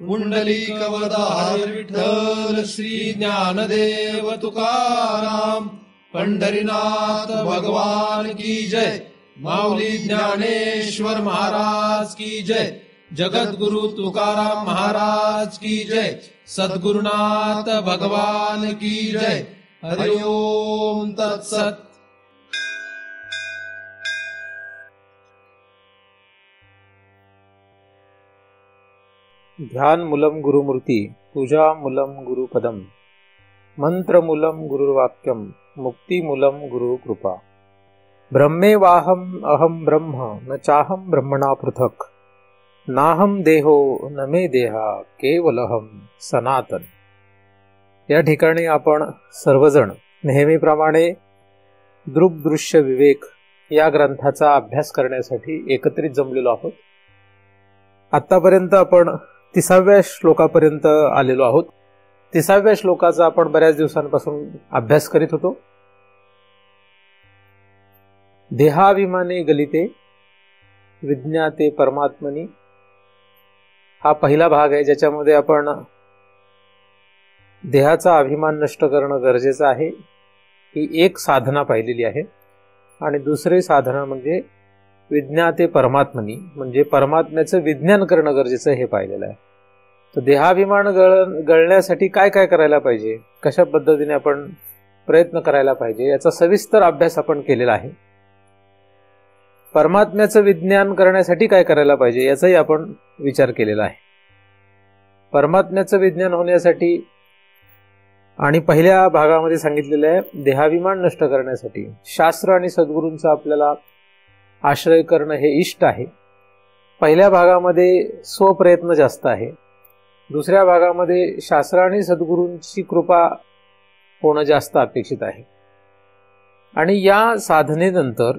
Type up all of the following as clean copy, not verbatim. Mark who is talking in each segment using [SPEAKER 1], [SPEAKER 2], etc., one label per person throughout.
[SPEAKER 1] पुंडलिकवरदार विठ्ठल श्री ज्ञानदेव तुकाराम, पंढरीनाथ भगवान की जय, माऊली ज्ञानेश्वर महाराज की जय, जगद्गुरु तुकाराम महाराज की जय, सद्गुरुनाथ भगवान की जय। हरि ओम तत्सत।
[SPEAKER 2] ध्यान मूलम गुरुमूर्ती, पूजा मूलम गुरुपदम, मंत्र मूलम गुरुवाक्यम, मुक्ती मूलम गुरु कृपा। ब्रह्मे वाहम अहम ब्रह्म न चाहम ब्रह्मणा पृथक, नाहम देहो न मे देहा केवलहम सनातन। या ठिकाणी आपण सर्वजण नेहमीप्रमाणे दृग्दृश्य विवेक या ग्रंथाचा अभ्यास करण्यासाठी एकत्रित जमलेलो आहोत। आतापर्यंत आपण 30व्या श्लोकापर्यंत आलेलो आहोत। 30व्या श्लोकाचा आपण बऱ्याच दिवसांपासून अभ्यास करीत होतो। देहाभिमाने गलिते विज्ञाते परमात्मनी हा पहिला भाग आहे, ज्याच्यामध्ये आपण देहाचा अभिमान नष्ट करणं गरजेचं आहे ही एक साधना पाहिलेली आहे, आणि दुसरी साधना म्हणजे विज्ञाते परमात्मनी म्हणजे परमात्म्याचं विज्ञान करणं गरजेचं हे पाहिलेलं आहे। तर देहाभिमान गळण्यासाठी काय काय करायला पाहिजे, कशा पद्धतीने आपण प्रयत्न करायला पाहिजे याचा सविस्तर अभ्यास आपण केलेला आहे। परमात्म्याचं विज्ञान करण्यासाठी काय करायला पाहिजे याचाही आपण विचार केलेला आहे। परमात्म्याचं विज्ञान होण्यासाठी आणि पहिल्या भागामध्ये सांगितलेलं आहे देहाभिमान नष्ट करण्यासाठी शास्त्र आणि सद्गुरूंचा आपल्याला आश्रय करणं हे इष्ट आहे। पहिल्या भागामध्ये स्वप्रयत्न जास्त आहे, दुसऱ्या भागामध्ये शास्त्र आणि सद्गुरूंची कृपा होणं जास्त अपेक्षित आहे। आणि या साधनेनंतर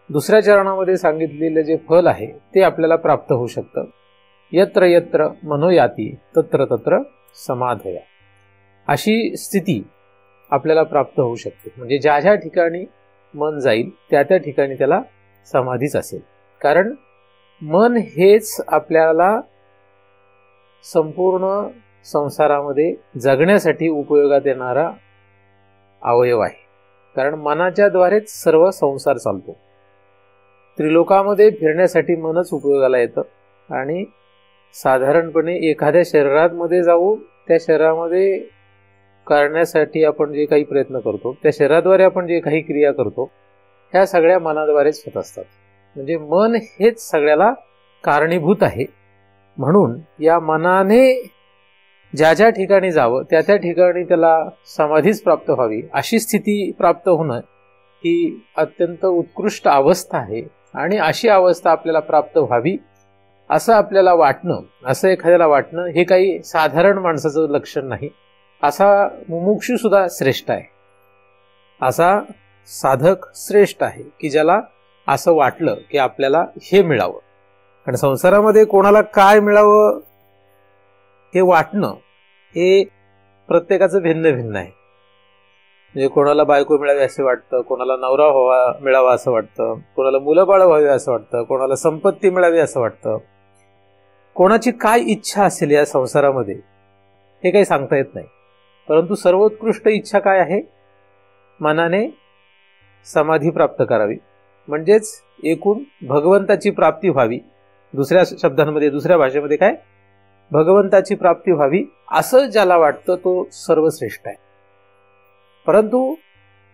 [SPEAKER 2] दुसऱ्या चरणामध्ये सांगितलेलं जे फल आहे ते आपल्याला प्राप्त होऊ शकतं। यत्र यत्र मनोयाती तत्र तत्र समाधया, अशी स्थिती आपल्याला प्राप्त होऊ शकते। म्हणजे ज्या ज्या ठिकाणी मन जाईल त्या त्या ठिकाणी त्याला समाधीच असेल, कारण मन हेच आपल्याला संपूर्ण संसारामध्ये जगण्यासाठी उपयोगात येणारा अवयव आहे, कारण मनाच्या द्वारेच सर्व संसार चालतो। त्रिलोकामध्ये फिरण्यासाठी मनच उपयोगाला येतं, आणि साधारणपणे एखाद्या शरीरामध्ये जाऊन त्या शरीरामध्ये करण्यासाठी आपण जे काही प्रयत्न करतो, त्या शरीराद्वारे आपण जे काही क्रिया करतो ह्या सगळ्या मनाद्वारेच होत असतात। म्हणजे मन हेच सगळ्याला कारणीभूत आहे। म्हणून या मनाने ज्या ज्या ठिकाणी जावं त्या त्या ठिकाणी त्याला समाधीच प्राप्त व्हावी, अशी स्थिती प्राप्त होणं ही अत्यंत उत्कृष्ट अवस्था आहे। आणि अशी अवस्था आपल्याला प्राप्त व्हावी असं आपल्याला वाटणं, असं एखाद्याला वाटणं हे काही साधारण माणसाचं लक्षण नाही। असा मुमुक्षू सुद्धा श्रेष्ठ आहे, असा साधक श्रेष्ठ आहे की ज्याला असं वाटलं की आपल्याला हे मिळावं। कारण संसारामध्ये कोणाला काय मिळावं हे वाटणं हे प्रत्येकाचं भिन्न भिन्न आहे। म्हणजे कोणाला बायको मिळावी असं वाटतं, कोणाला नवरा मिळावा असं वाटतं, कोणाला मुलं बाळ व्हावी असं वाटतं, कोणाला संपत्ती मिळावी असं वाटतं। कोणाची काय इच्छा असेल या संसारामध्ये हे काही सांगता येत नाही, परंतु सर्वोत्कृष्ट इच्छा काय आहे, मनाने समाधी प्राप्त करावी, म्हणजेच एकूण भगवंताची प्राप्ती व्हावी। दुसऱ्या शब्दांमध्ये, दुसऱ्या भाषेमध्ये काय, भगवंताची प्राप्ती व्हावी असं ज्याला वाटतं तो सर्वश्रेष्ठ आहे। परंतु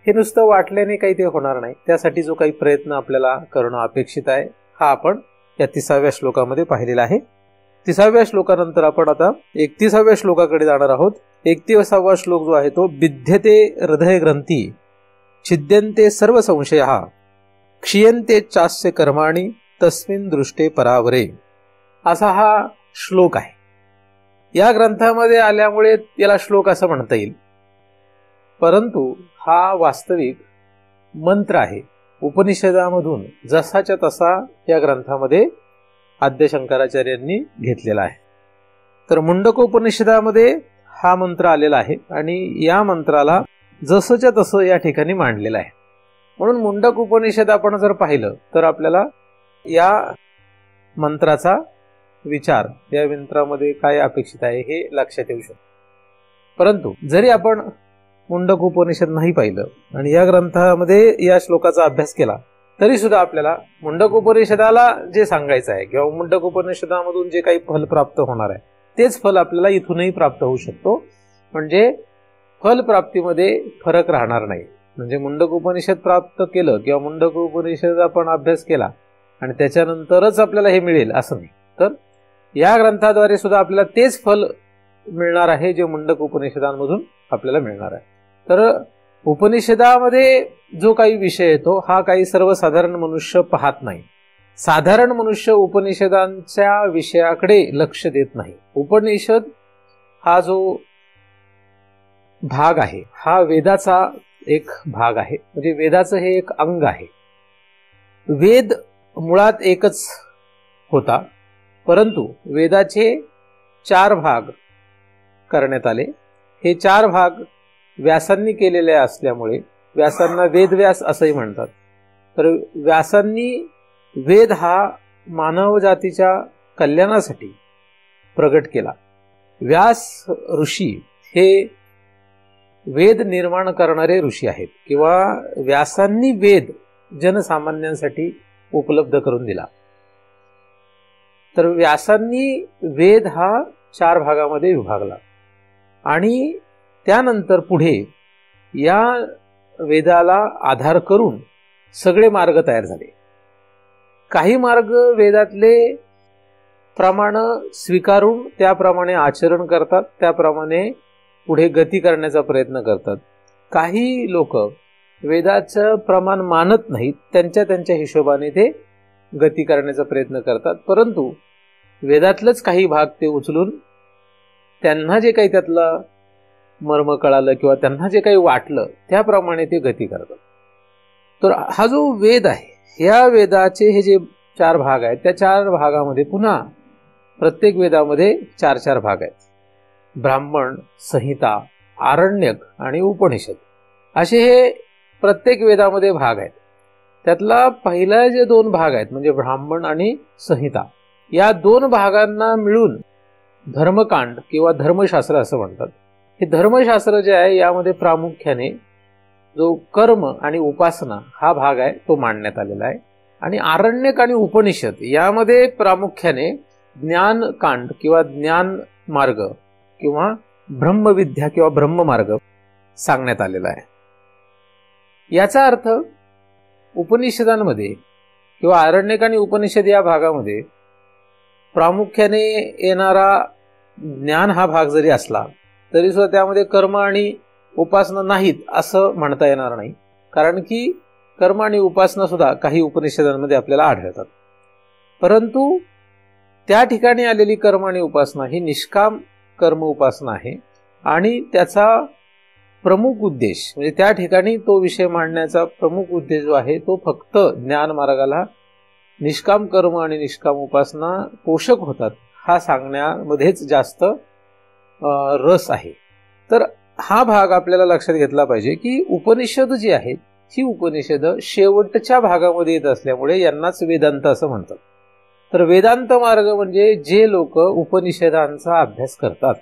[SPEAKER 2] हे नुसतं वाटल्याने काही ते होणार नाही, त्यासाठी जो काही प्रयत्न आपल्याला करणं अपेक्षित आहे हा आपण या 30व्या श्लोकामध्ये पाहिलेला आहे। 30व्या श्लोकानंतर आपण आता 31व्या श्लोकाकडे जाणार आहोत। 31वा श्लोक जो आहे तो विद्यते हृदय ग्रंथी छिद्यन्ते सर्व संशयः क्षीयन्ते चास्य कर्माणि तस्मिन् दृष्टे परावरे, असा हा श्लोक आहे। या ग्रंथामध्ये आल्यामुळे याला श्लोक असं म्हणता येईल, परंतु हा वास्तविक मंत्र आहे। उपनिषदामधून जसाच्या तसा या ग्रंथामध्ये आद्य शंकराचार्यांनी घेतलेला आहे। तर मुंडकोपनिषदामध्ये हा मंत्र आलेला आहे आणि या मंत्राला जसंच्या तसं या ठिकाणी मांडलेलं आहे। म्हणून मुंडक उपनिषद आपण जर पाहिलं तर आपल्याला या मंत्राचा विचार या मंत्रामध्ये काय अपेक्षित आहे हे लक्षात येऊ शकतं. परंतु जरी आपण मुंडक उपनिषद नाही पाहिलं आणि या ग्रंथामध्ये या श्लोकाचा अभ्यास केला तरी सुद्धा आपल्याला मुंडक उपनिषदाला जे सांगायचं आहे किंवा मुंडक उपनिषदामधून जे काही फल प्राप्त होणार आहे तेच फल आपल्याला इथूनही प्राप्त होऊ शकतो. म्हणजे फल प्राप्तीमध्ये फरक राहणार नाही. म्हणजे मुंडक उपनिषद प्राप्त केलं किंवा मुंडक उपनिषद आपण अभ्यास केला आणि त्याच्यानंतरच आपल्याला हे मिळेल असं नाही. तर या ग्रंथाद्वारे सुद्धा आपल्याला तेच फल मिळणार आहे जे मुंडक उपनिषदांमधून आपल्याला मिळणार आहे. तर उपनिषदामध्ये जो काही विषय येतो हा काही सर्वसाधारण मनुष्य पाहत नाही. साधारण मनुष्य उपनिषदांच्या विषयाकडे लक्ष देत नाही. उपनिषद हा जो भाग आहे हा वेदाचा एक भाग आहे. म्हणजे वेदाचं हे एक अंग आहे. वेद मुळात एकच होता, परंतु वेदाचे 4 भाग करण्यात आले. हे 4 भाग व्यासांनी केलेले असल्यामुळे व्यासांना वेदव्यास असंही म्हणतात. तर व्यासांनी वेद हा मानव जातीच्या कल्याणासाठी प्रगट केला. व्यास ऋषी हे वेद निर्माण करणारे ऋषी आहेत किंवा व्यासांनी वेद जनसामान्यांसाठी उपलब्ध करून दिला. तर व्यासांनी वेद हा 4 भागामध्ये विभागला आणि त्यानंतर पुढे या वेदाला आधार करून सगळे मार्ग तयार झाले. काही मार्ग वेदातले प्रमाण स्वीकारून त्याप्रमाणे आचरण करतात, त्याप्रमाणे पुढे गती करण्याचा प्रयत्न करतात. काही लोक वेदाचं प्रमाण मानत नाहीत, त्यांच्या हिशोबाने ते गती करण्याचा प्रयत्न करतात. परंतु वेदातलंच काही भाग ते उचलून त्यांना जे काही त्यातलं मर्म कळालं किंवा त्यांना जे काही वाटलं त्याप्रमाणे ते गती करतात. तर हा जो वेद आहे या वेदाचे हे जे 4 भाग आहेत त्या 4 भागामध्ये पुन्हा प्रत्येक वेदामध्ये 4 भाग आहेत. ब्राह्मण, संहिता, आरण्यक आणि उपनिषद असे हे प्रत्येक वेदामध्ये भाग आहेत. त्यातला पहिला जे 2 भाग आहेत म्हणजे ब्राह्मण आणि संहिता या 2 भागांना मिळून धर्मकांड किंवा धर्मशास्त्र असं म्हणतात. हे धर्मशास्त्र जे आहे यामध्ये प्रामुख्याने जो कर्म आणि उपासना हा भाग आहे तो मांडण्यात आलेला आहे. आणि आरण्यक आणि उपनिषद यामध्ये प्रामुख्याने ज्ञानकांड किंवा ज्ञान मार्ग किंवा ब्रह्मविद्या किंवा ब्रह्ममार्ग सांगण्यात आलेला आहे. याचा अर्थ उपनिषदांमध्ये किंवा आरण्यक आणि उपनिषद या भागामध्ये प्रामुख्याने येणारा ज्ञान हा भाग जरी असला तरी सुद्धा त्यामध्ये कर्म आणि उपासना नाहीत असं म्हणता येणार नाही. कारण की कर्म आणि उपासना सुद्धा काही उपनिषदांमध्ये आपल्याला आढळतात. परंतु त्या ठिकाणी आलेली कर्म आणि उपासना ही निष्काम कर्म उपासना आहे आणि त्याचा प्रमुख उद्देश म्हणजे त्या ठिकाणी तो विषय मांडण्याचा प्रमुख उद्देश जो आहे तो फक्त ज्ञान मार्गाला निष्काम कर्म आणि निष्काम उपासना पोषक होतात हा सांगण्यामध्येच जास्त रस आहे. तर हा भाग आपल्याला लक्षात घेतला पाहिजे की उपनिषद जी आहेत ही उपनिषद शेवटच्या भागामध्ये येत असल्यामुळे यांनाच वेदांत असं म्हणतात. तर वेदांत मार्ग म्हणजे जे लोक उपनिषदांचा अभ्यास करतात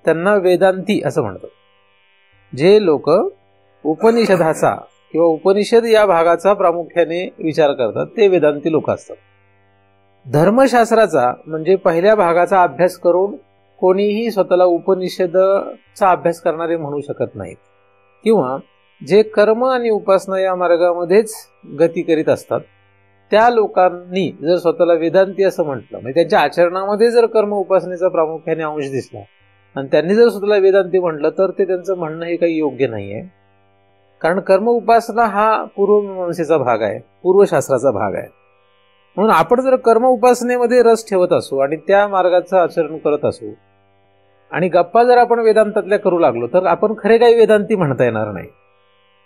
[SPEAKER 2] त्यांना वेदांती असं म्हणतात. जे लोक उपनिषदाचा किंवा उपनिषद या भागाचा प्रामुख्याने विचार करतात ते वेदांती लोक असतात. धर्मशास्त्राचा म्हणजे पहिल्या भागाचा अभ्यास करून कोणीही स्वतःला उपनिषदचा अभ्यास करणारे म्हणू शकत नाहीत. किंवा जे कर्म आणि उपासना या मार्गामध्येच गती करीत असतात त्या लोकांनी जर स्वतःला वेदांती असं म्हटलं म्हणजे त्यांच्या आचरणामध्ये जर कर्म उपासनेचा प्रामुख्याने अंश दिसला आणि त्यांनी जर स्वतःला वेदांती म्हटलं तर ते त्यांचं म्हणणं हे काही योग्य नाही आहे. कारण कर्म उपासना हा पूर्वमीमांसेचा भाग आहे, पूर्वशास्त्राचा भाग आहे. म्हणून आपण जर कर्म उपासनेमध्ये रस ठेवत असू आणि त्या मार्गाचं आचरण करत असू आणि गप्पा जर आपण वेदांतातल्या करू लागलो तर आपण खरे काही वेदांती म्हणता येणार नाही.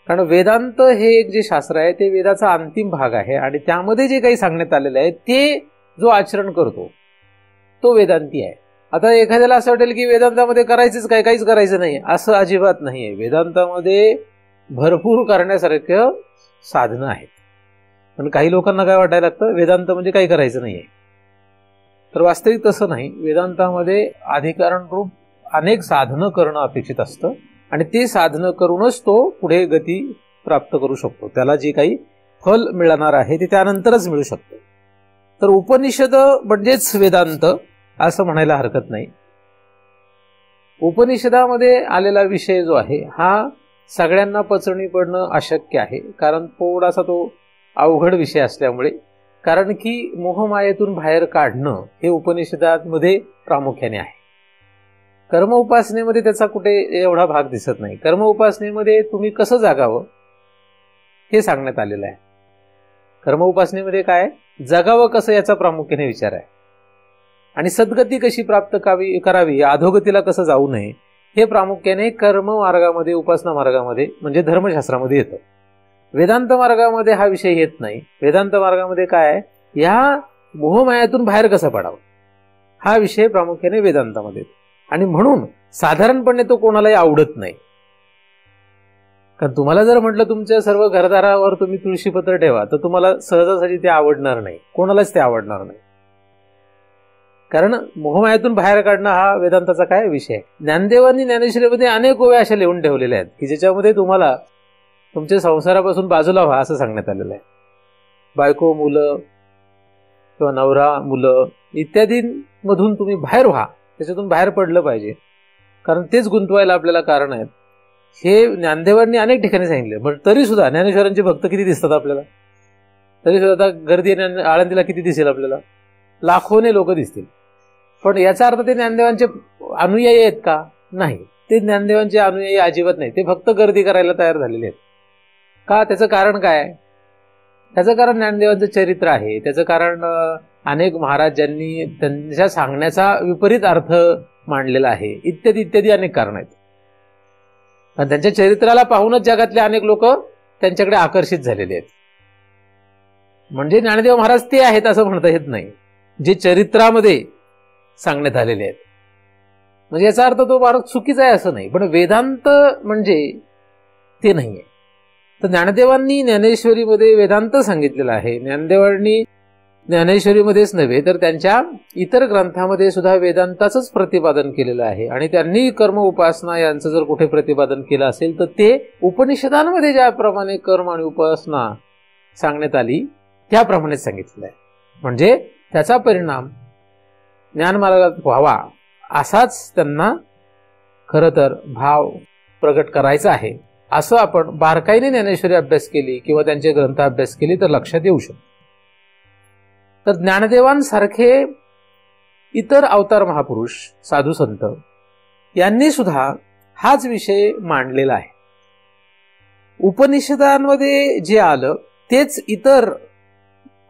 [SPEAKER 2] कारण वेदांत हे एक जे शास्त्र आहे ते वेदाचा अंतिम भाग आहे आणि त्यामध्ये जे काही सांगण्यात आलेलं आहे ते जो आचरण करतो तो वेदांती आहे. आता एखाद्याला असं वाटेल की वेदांतामध्ये करायचंच काय, काहीच करायचं नाही, असं अजिबात नाही आहे. वेदांतामध्ये भरपूर करण्यासारखं साधनं आहेत. पण काही लोकांना काय वाटायला लागतं वेदांत म्हणजे काही करायचं नाहीये. तर वास्तविक तसं नाही. वेदांतामध्ये अधिकरण रूप अनेक साधनं करणं अपेक्षित असतं आणि ते साधनं करूनच तो पुढे गती प्राप्त करू शकतो. त्याला जे काही फल मिळणार आहे ते त्यानंतरच मिळू शकतं. तर उपनिषद म्हणजेच वेदांत असं म्हणायला हरकत नाही. उपनिषदामध्ये आलेला विषय जो आहे हा सगळ्यांना पचणी पडणं अशक्य आहे, कारण थोडासा तो अवघड विषय असल्यामुळे. कारण की मोहमायेतून बाहेर काढणं हे उपनिषदामध्ये प्रामुख्याने आहे. कर्म उपासनेमध्ये त्याचा कुठे एवढा भाग दिसत नाही. कर्म उपासनेमध्ये तुम्ही कसं जागावं हे सांगण्यात आलेलं आहे. कर्म उपासनेमध्ये काय जगावं कसं याचा प्रामुख्याने विचार आहे, आणि सद्गती कशी प्राप्त करावी, अधोगतीला कसं जाऊ नये हे प्रामुख्याने कर्म मार्गामध्ये, उपासना मार्गामध्ये म्हणजे धर्मशास्त्रामध्ये येतं. वेदांत मार्गामध्ये हा विषय येत नाही. वेदांत मार्गामध्ये काय आहे, ह्या मोहमायातून बाहेर कसं पडावं हा विषय प्रामुख्याने वेदांतामध्ये. आणि म्हणून साधारणपणे तो कोणालाही आवडत नाही. कारण तुम्हाला जर म्हटलं तुमच्या सर्व घरदारावर तुम्ही तुळशीपत्र ठेवा तर तुम्हाला सहजासहजी ते आवडणार नाही, कोणालाच ते आवडणार नाही. कारण मोहमायातून बाहेर काढणं हा वेदांताचा काय विषय आहे. ज्ञानदेवांनी ज्ञानेश्वरीमध्ये अनेक ओव्या अशा लिहून ठेवलेल्या आहेत की ज्याच्यामध्ये तुम्हाला तुमच्या संसारापासून बाजूला व्हा असं सांगण्यात आलेलं आहे. बायको, मुलं किंवा नवरा, मुलं इत्यादींमधून तुम्ही बाहेर व्हा, त्याच्यातून बाहेर पडलं पाहिजे, कारण तेच गुंतवायला आपल्याला कारण आहेत. हे ज्ञानदेवांनी अनेक ठिकाणी सांगितले. पण तरी सुद्धा ज्ञानेश्वरांचे भक्त किती दिसतात आपल्याला, तरी सुद्धा आता गर्दी आळंदीला किती दिसेल आपल्याला, लाखोने लोक दिसतील. पण याचा अर्थ ते ज्ञानदेवांचे अनुयायी आहेत का? नाही, ते ज्ञानदेवांचे अनुयायी अजिबात नाही. ते फक्त गर्दी करायला तयार झालेले आहेत. का? त्याचं कारण काय? त्याचं कारण ज्ञानदेवांचं चरित्र आहे. त्याचं कारण अनेक महाराजांनी त्यांच्या सांगण्याचा विपरीत अर्थ मांडलेला आहे, इत्यादी इत्यादी अनेक कारण आहेत. आणि त्यांच्या चरित्राला पाहूनच जगातले अनेक लोक त्यांच्याकडे आकर्षित झालेले आहेत. म्हणजे ज्ञानदेव महाराज ते आहेत असं म्हणता येत नाही, जे चरित्रामध्ये सांगण्यात आलेले आहेत. म्हणजे याचा अर्थ तो फार चुकीचा आहे असं नाही, पण वेदांत म्हणजे ते नाही आहे. तर ज्ञानदेवांनी ज्ञानेश्वरीमध्ये वेदांत सांगितलेला आहे. ज्ञानदेवांनी ज्ञानेश्वरीमध्येच नव्हे तर त्यांच्या इतर ग्रंथामध्ये सुद्धा वेदांताचंच प्रतिपादन केलेलं आहे. आणि त्यांनी कर्म उपासना यांचं जर कुठे प्रतिपादन केलं असेल तर ते उपनिषदांमध्ये ज्याप्रमाणे कर्म आणि उपासना सांगण्यात आली त्याप्रमाणेच सांगितलेलं आहे. म्हणजे त्याचा परिणाम ज्ञानमार्गात व्हावा असाच त्यांना खरं तर भाव प्रगट करायचा आहे. असं आपण बारकाईने ज्ञानेश्वरी अभ्यास केली किंवा त्यांचे ग्रंथ अभ्यास केली तर लक्षात येऊ शकतो. तर ज्ञानदेवांसारखे इतर अवतार महापुरुष, साधू संत यांनी सुद्धा हाच विषय मांडलेला आहे. उपनिषदांमध्ये जे आलं तेच इतर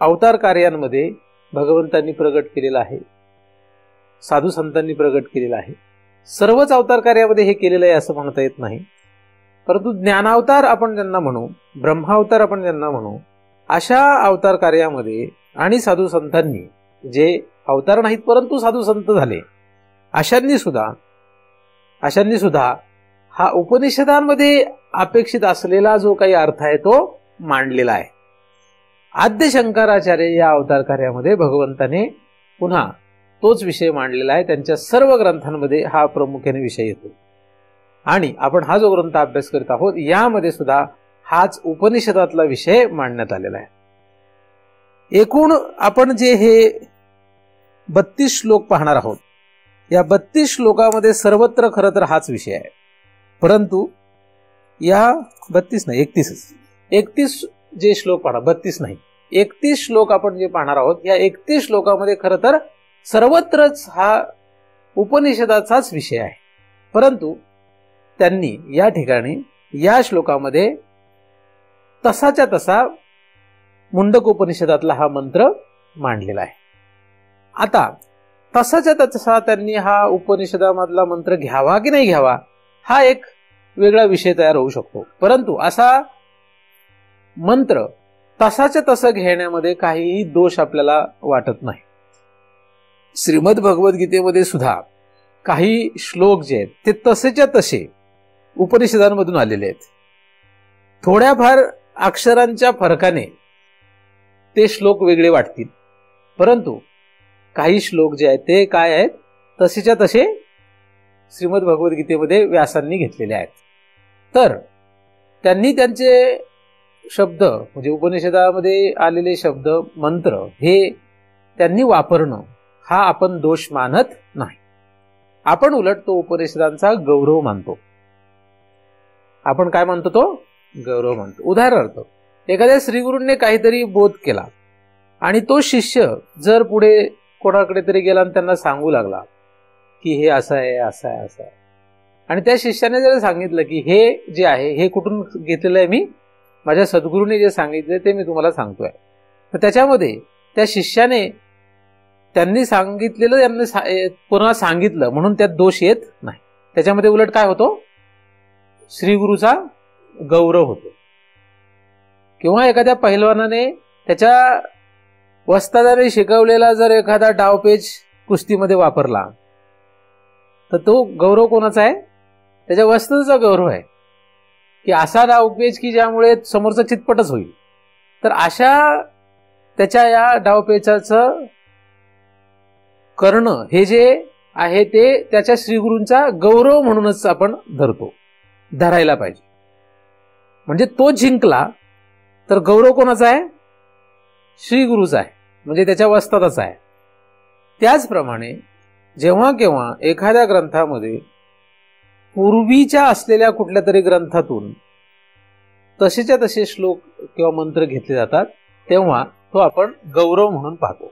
[SPEAKER 2] अवतार कार्यांमध्ये भगवंतांनी प्रगट केलेलं आहे, साधू संतांनी प्रगट केलेलं आहे. सर्वच अवतार कार्यामध्ये हे केलेलं आहे असं म्हणता येत नाही, परंतु ज्ञानावतार आपण ज्यांना म्हणू, ब्रह्मावतार आपण ज्यांना म्हणू, अशा अवतार कार्यामध्ये आणि साधू संतांनी जे अवतार नाहीत परंतु साधू संत झाले अशांनी सुद्धा हा उपनिषदांमध्ये अपेक्षित असलेला जो काही अर्थ आहे तो मांडलेला आहे. आद्य शंकराचार्य या अवतार कार्यामध्ये भगवंताने पुन्हा तोच विषय मांडलेला आहे. त्यांच्या सर्व ग्रंथांमध्ये हा प्रामुख्याने विषय येतो. आणि आपण हा जो ग्रंथ अभ्यास करत आहोत यामध्ये सुद्धा हाच उपनिषदातला विषय मांडण्यात आलेला आहे. एकूण आपण जे हे 32 श्लोक पाहणार आहोत, या 32 श्लोकामध्ये सर्वत्र खरं तर हाच विषय आहे. परंतु या 32 नाही 31 जे श्लोक पाहणार, 32 नाही 31 श्लोक आपण जे पाहणार आहोत, या 31 श्लोकामध्ये खरं तर सर्वत्रच हा उपनिषदाचाच विषय आहे. परंतु त्यांनी या ठिकाणी या श्लोकामध्ये तसाच्या तसा मुंडक उपनिषदातला हा मंत्र मांडलेला आहे. आता तसाच्या तसा त्यांनी हा उपनिषदामधला मंत्र घ्यावा की नाही घ्यावा हा एक वेगळा विषय तयार होऊ शकतो. परंतु असा मंत्र तसाच्या तसं घेण्यामध्ये काहीही दोष आपल्याला वाटत नाही. श्रीमद भगवद्गीतेमध्ये सुद्धा काही श्लोक जे आहेत ते तसेच्या तसे उपनिषदांमधून आलेले आहेत. थोड्याफार अक्षरांच्या फरकाने ते श्लोक वेगळे वाटतील, परंतु काही श्लोक जे आहेत ते काय आहेत, तसेच्या तसे श्रीमद भगवद्गीतेमध्ये व्यासांनी घेतलेले आहेत. तर त्यांनी त्यांचे शब्द म्हणजे उपनिषदामध्ये आलेले शब्द मंत्र हे त्यांनी वापरणं हा आपण दोष मानत नाही. आपण उलट तो उपनिषदांचा गौरव मानतो. आपण काय मानतो? तो गौरव मानतो. उदाहरणार्थ एखाद्या श्रीगुरूंनी काहीतरी बोध केला आणि तो शिष्य जर पुढे कोणाकडे तरी गेला आणि त्यांना सांगू लागला की हे असं आहे, असं आहे, असं आहे, आणि त्या शिष्याने जर सांगितलं की हे जे आहे हे कुठून घेतलेलं आहे, मी माझ्या सद्गुरूंनी जे सांगितले ते मी तुम्हाला सांगतोय, तर त्याच्यामध्ये त्या शिष्याने त्यांनी सांगितलेलं त्यांनी पुन्हा सांगितलं म्हणून त्यात दोष येत नाही. त्याच्यामध्ये उलट काय होतो? श्रीगुरूचा गौरव होतो. किंवा एखाद्या पहिलवानाने त्याच्या वस्तादाने शिकवलेला जर एखादा डावपेच कुस्तीमध्ये वापरला तर तो गौरव कोणाचा आहे? त्याच्या वस्तादाचा गौरव आहे की असा डावपेच की ज्यामुळे समोरचा चितपटच होईल. तर अशा त्याच्या या डावपेचाचं करणं हे जे आहे ते त्याच्या श्रीगुरूंचा गौरव म्हणूनच आपण धरायला पाहिजे. म्हणजे तो जिंकला तर गौरव कोणाचा आहे? श्रीगुरूचा आहे, म्हणजे त्याच्या वस्तादाचा आहे. त्याचप्रमाणे जेव्हा केव्हा एखाद्या ग्रंथामध्ये पूर्वीच्या असलेल्या कुठल्या तरी ग्रंथातून तसेच्या तसे श्लोक किंवा मंत्र घेतले जातात तेव्हा तो आपण गौरव म्हणून पाहतो.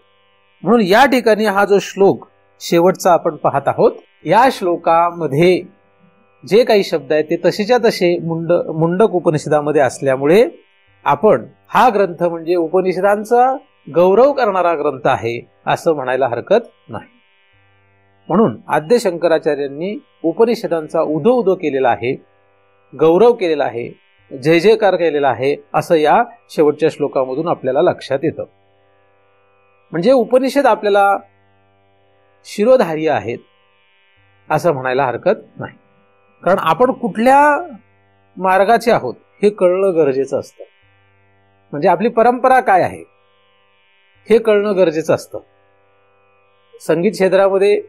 [SPEAKER 2] म्हणून या ठिकाणी हा जो श्लोक शेवटचा आपण पाहत आहोत, या श्लोकामध्ये जे काही शब्द आहेत ते तसेच्या तसे मुंडक उपनिषदामध्ये असल्यामुळे आपण हा ग्रंथ म्हणजे उपनिषदांचा गौरव करणारा ग्रंथ आहे असं म्हणायला हरकत नाही. म्हणून आद्य शंकराचार्यांनी उपनिषदांचा उदो केलेला आहे, गौरव केलेला आहे, जय जयकार केलेला आहे असं या शेवटच्या श्लोकामधून आपल्याला लक्षात येतं. म्हणजे उपनिषद आपल्याला शिरोधार्य आहेत असं म्हणायला हरकत नाही. कारण आपण कुठल्या मार्गाचे आहोत हे कळणं गरजेचं असतं. म्हणजे आपली परंपरा काय आहे हे कळणं गरजेचं असतं. संगीत क्षेत्रामध्ये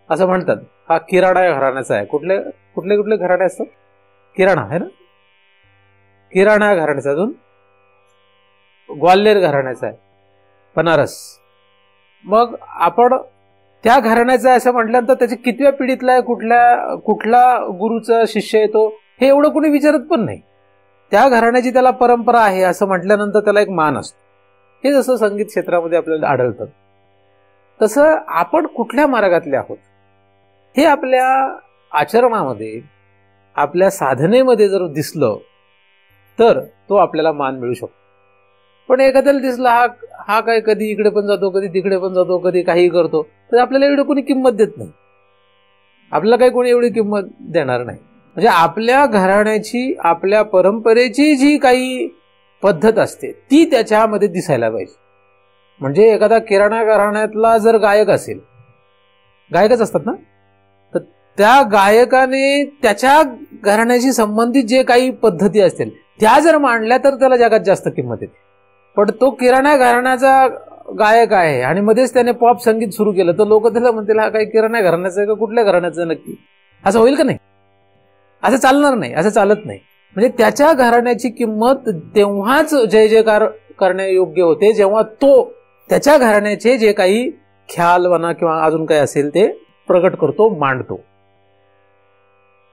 [SPEAKER 2] असं म्हणतात हा किराणा घराण्याचा आहे. कुठले कुठले कुठले घराणे असतात? किराणा आहे ना, किराणा घराण्याचा. अजून ग्वाल्हेर घराण्याचा आहे, बनारस. मग आपण त्या घराण्याचा असं म्हटल्यानंतर त्याची कितव्या पिढीतला आहे, कुठला गुरुचा शिष्य येतो हे एवढं कोणी विचारत पण नाही. त्या घराण्याची त्याला परंपरा आहे असं म्हटल्यानंतर त्याला एक मान असतो. हे जसं संगीत क्षेत्रामध्ये आपल्याला आढळतं तसं आपण कुठल्या मार्गातले आहोत हे आपल्या आचरणामध्ये आपल्या साधनेमध्ये जर दिसलं तर तो आपल्याला मान मिळू शकतो. पण एखाद्याला दिसला हा काय कधी इकडे पण जातो, कधी तिकडे पण जातो, कधी काही करतो, तर आपल्याला एवढं कोणी किंमत देत नाही. आपल्याला काही कोणी एवढी किंमत देणार नाही. म्हणजे आपल्या घराण्याची आपल्या परंपरेची जी काही पद्धत असते ती त्याच्यामध्ये दिसायला पाहिजे. म्हणजे एखादा किराणा घराण्यातला जर गायक असेल, गायकच असतात ना, तर त्या गायकाने त्याच्या घराण्याशी संबंधित जे काही पद्धती असतील त्या जर मांडल्या तर त्याला जगात जास्त किंमत येते. पण तो किराणा घराण्याचा गायक आहे आणि मध्येच त्याने पॉप संगीत सुरू केलं तर लोक त्याला म्हणतील हा काही किराणा घराण्याचा आहे का, कुठल्या घराण्याचं आहे नक्की? असं होईल का नाही? असं चालणार नाही, असं चालत नाही. म्हणजे त्याच्या घराण्याची किंमत तेव्हाच जय जयकार करण्यायोग्य होते जेव्हा तो त्याच्या घराण्याचे जे काही ख्यालवना किंवा अजून काही असेल ते प्रकट करतो, मांडतो.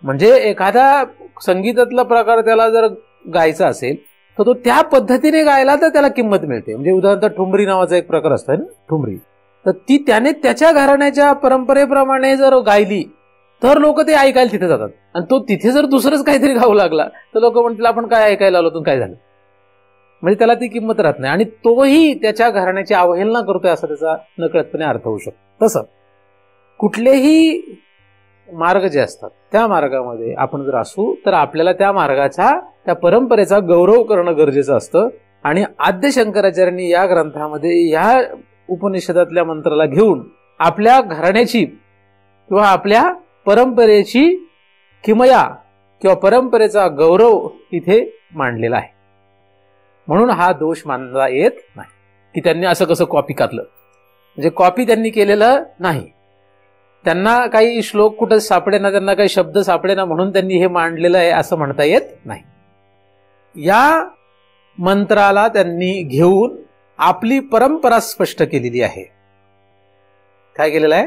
[SPEAKER 2] म्हणजे एखादा संगीतातला प्रकार त्याला जर गायचा असेल तर तो त्या पद्धतीने गायला तर त्याला किंमत मिळते. म्हणजे उदाहरणार्थ ठुमरी नावाचा एक प्रकार असतो ना, ठुमरी, तर ती त्याने त्याच्या घराण्याच्या परंपरेप्रमाणे जर गायली तर लोक ते ऐकायला तिथे जातात. आणि तो तिथे जर दुसरंच काहीतरी गाऊ लागला तर लोक म्हणतील आपण काय ऐकायला आलो, काय झालं? म्हणजे त्याला ती किंमत राहत नाही आणि तोही त्याच्या घराण्याची अवहेलना करतोय असा त्याचा नकळतपणे अर्थ होऊ शकतो. तसं कुठलेही मार्ग जे असतात त्या मार्गामध्ये आपण जर असू तर आपल्याला त्या मार्गाचा, त्या परंपरेचा गौरव करणं गरजेचं असतं. आणि आद्य शंकराचार्यांनी या ग्रंथामध्ये या उपनिषदातल्या मंत्राला घेऊन आपल्या घराण्याची किंवा आपल्या परंपरेची किमया किंवा परंपरेचा गौरव इथे मांडलेला आहे. म्हणून हा दोष मानला येत नाही की त्यांनी असं कसं कॉपी काढलं. म्हणजे कॉपी त्यांनी केलेलं नाही. त्यांना काही श्लोक कुठं सापडेना, त्यांना काही शब्द सापडेना म्हणून त्यांनी हे मांडलेलं आहे असं म्हणता येत नाही. या मंत्राला त्यांनी घेऊन आपली परंपरा स्पष्ट केलेली आहे. काय केलेलं आहे?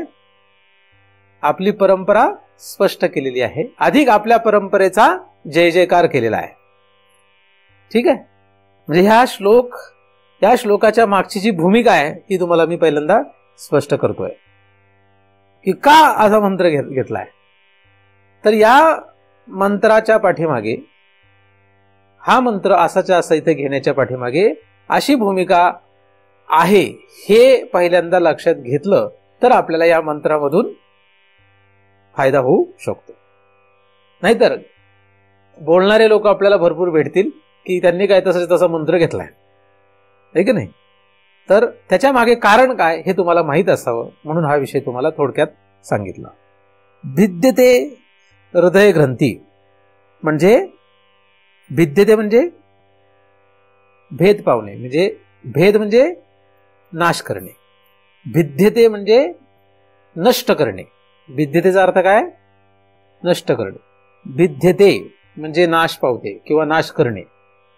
[SPEAKER 2] आपली परंपरा स्पष्ट केलेली आहे. अधिक आपल्या परंपरेचा जय जयकार केलेला आहे. ठीक आहे. म्हणजे या श्लोकाच्या मागची जी भूमिका आहे ती तुम्हाला मी पहिल्यांदा स्पष्ट करतोय की का असा मंत्र घेतलाय. तर या मंत्राच्या पाठीमागे, हा मंत्र असाच्या असा इथे घेण्याच्या पाठीमागे अशी भूमिका आहे हे पहिल्यांदा लक्षात घेतलं तर आपल्याला या मंत्रामधून फायदा होऊ शकतो. नाहीतर बोलणारे लोक आपल्याला भरपूर भेटतील की त्यांनी काय तसा मंत्र घेतलाय, आहे की नाही. तर त्याच्या मागे कारण काय हे तुम्हाला माहित असावं म्हणून हा विषय तुम्हाला थोडक्यात सांगितला. भिद्यते हृदय ग्रंथी म्हणजे भिद्यते म्हणजे भेद पावणे, म्हणजे भेद म्हणजे नाश करणे. भिद्यते म्हणजे नष्ट करणे. भिद्यतेचा अर्थ काय? नष्ट करणे. भिद्यते म्हणजे नाश पावते किंवा नाश करणे.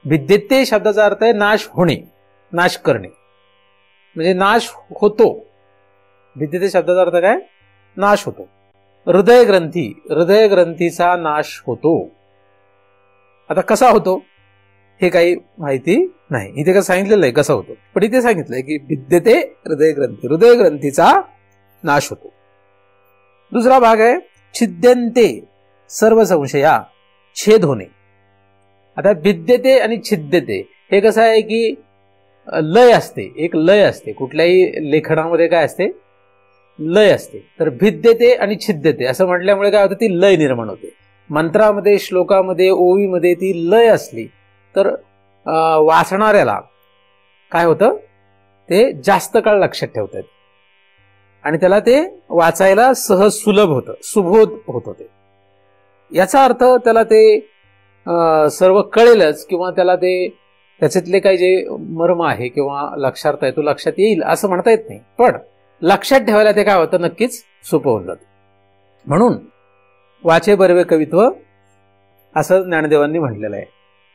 [SPEAKER 2] भिद्यते शब्दाचा अर्थ आहे नाश होणे, नाश करणे, म्हणजे नाश होतो. भिद्यते शब्दाचा अर्थ काय? नाश होतो. हृदय ग्रंथी, हृदय ग्रंथीचा नाश होतो. आता कसा होतो हे काही माहिती नाही. इथे कसं सांगितलेलं आहे कसा होतो, पण इथे सांगितलंय की भिद्यते हृदय ग्रंथी, हृदय ग्रंथीचा नाश होतो. दुसरा भाग आहे छिद्यन्ते सर्व संशया, छेद होणे. आता भिद्यते आणि छिद्यते हे कसं आहे की लय असते, एक लय असते. कुठल्याही लेखनामध्ये काय असते? लय असते. तर भिद्यते आणि छिद्यते असं म्हटल्यामुळे काय होतं? ती लय निर्माण होते. मंत्रामध्ये, श्लोकामध्ये, ओवीमध्ये ती लय असली तर वाचणाऱ्याला काय होतं? ते जास्त काळ लक्षात ठेवतात आणि त्याला ते वाचायला सहज सुलभ होतं, सुबोध होतं. ते याचा अर्थ त्याला ते सर्व कळेलच किंवा त्याला ते त्याच्यातले काही जे मर्म आहे किंवा लक्षार्थ आहे तो लक्षात येईल असं म्हणता येत नाही, पण लक्षात ठेवायला ते काय होतं? नक्कीच सोपं होऊन जातं. म्हणून वाचे बर्वे कवित्व असं ज्ञानदेवांनी म्हटलेलं आहे.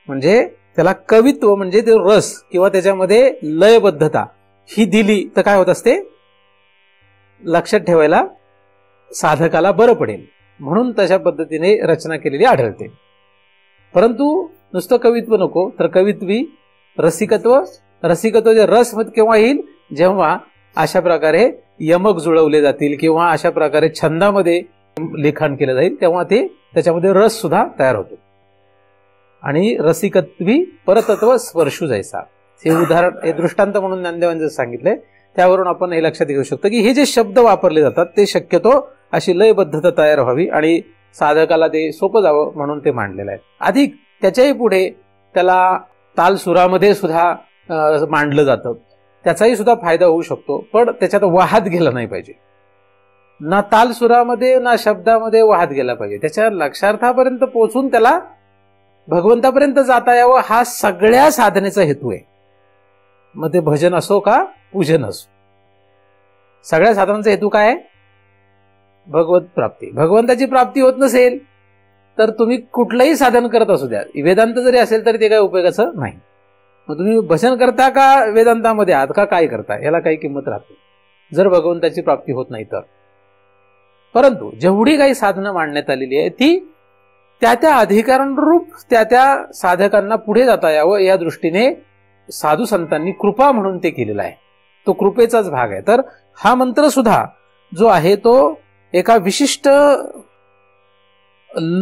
[SPEAKER 2] म्हणजे त्याला कवित्व म्हणजे ते रस किंवा त्याच्यामध्ये लयबद्धता ही दिली तर काय होत असते? लक्षात ठेवायला साधकाला बरं पडेल म्हणून तशा पद्धतीने रचना केलेली आढळते. परंतु नुसतं कवित्व नको, तर कवित्वी रसिकत्व, रसिकत्व जे रस केव्हा येईल? जेव्हा अशा प्रकारे यमक जुळवले जातील किंवा अशा प्रकारे छंदामध्ये लिखाण केलं जाईल तेव्हा ते त्याच्यामध्ये रस सुद्धा तयार होतो. आणि रसिकत्वी परतत्व स्पर्शू जायचा हे उदाहरण, हे दृष्टांत म्हणून ज्ञानदेवांनी सांगितलंय. त्यावरून आपण हे लक्षात घेऊ शकतो की हे जे शब्द वापरले जातात ते शक्यतो अशी लयबद्धता तयार व्हावी आणि साधकाला ते सोपं जावं म्हणून ते मांडलेलं आहे. अधिक त्याच्याही पुढे त्याला तालसुरामध्ये सुद्धा मांडलं जातं, त्याचाही सुद्धा फायदा होऊ शकतो, पण त्याच्यात वाहत गेला नाही पाहिजे. ना तालसुरामध्ये ना शब्दामध्ये वाहत गेला पाहिजे. त्याच्या लक्षार्थापर्यंत पोहोचून त्याला भगवंतापर्यंत जाता यावं हा सगळ्या साधनेचा हेतू आहे. मग ते भजन असो का पूजन असो, सगळ्या साधनांचा हेतू काय आहे? भगवत प्राप्ती. भगवंताची प्राप्ती होत नसेल तर तुम्ही कुठलंही साधन करत असू द्या, वेदांत जरी असेल तरी ते काही उपयोगाचं नाही. मग तुम्ही भजन करता का वेदांतामध्ये आहात का काय करता याला काही किंमत राहते जर भगवंताची प्राप्ती होत नाही तर. परंतु जेवढी काही साधनं मांडण्यात आलेली आहे ती त्या त्या अधिकारांरूप त्या त्या साधकांना पुढे जाता यावं या दृष्टीने साधू संतांनी कृपा म्हणून ते केलेलं आहे. तो कृपेचाच भाग आहे. तर हा मंत्र सुद्धा जो आहे तो एका विशिष्ट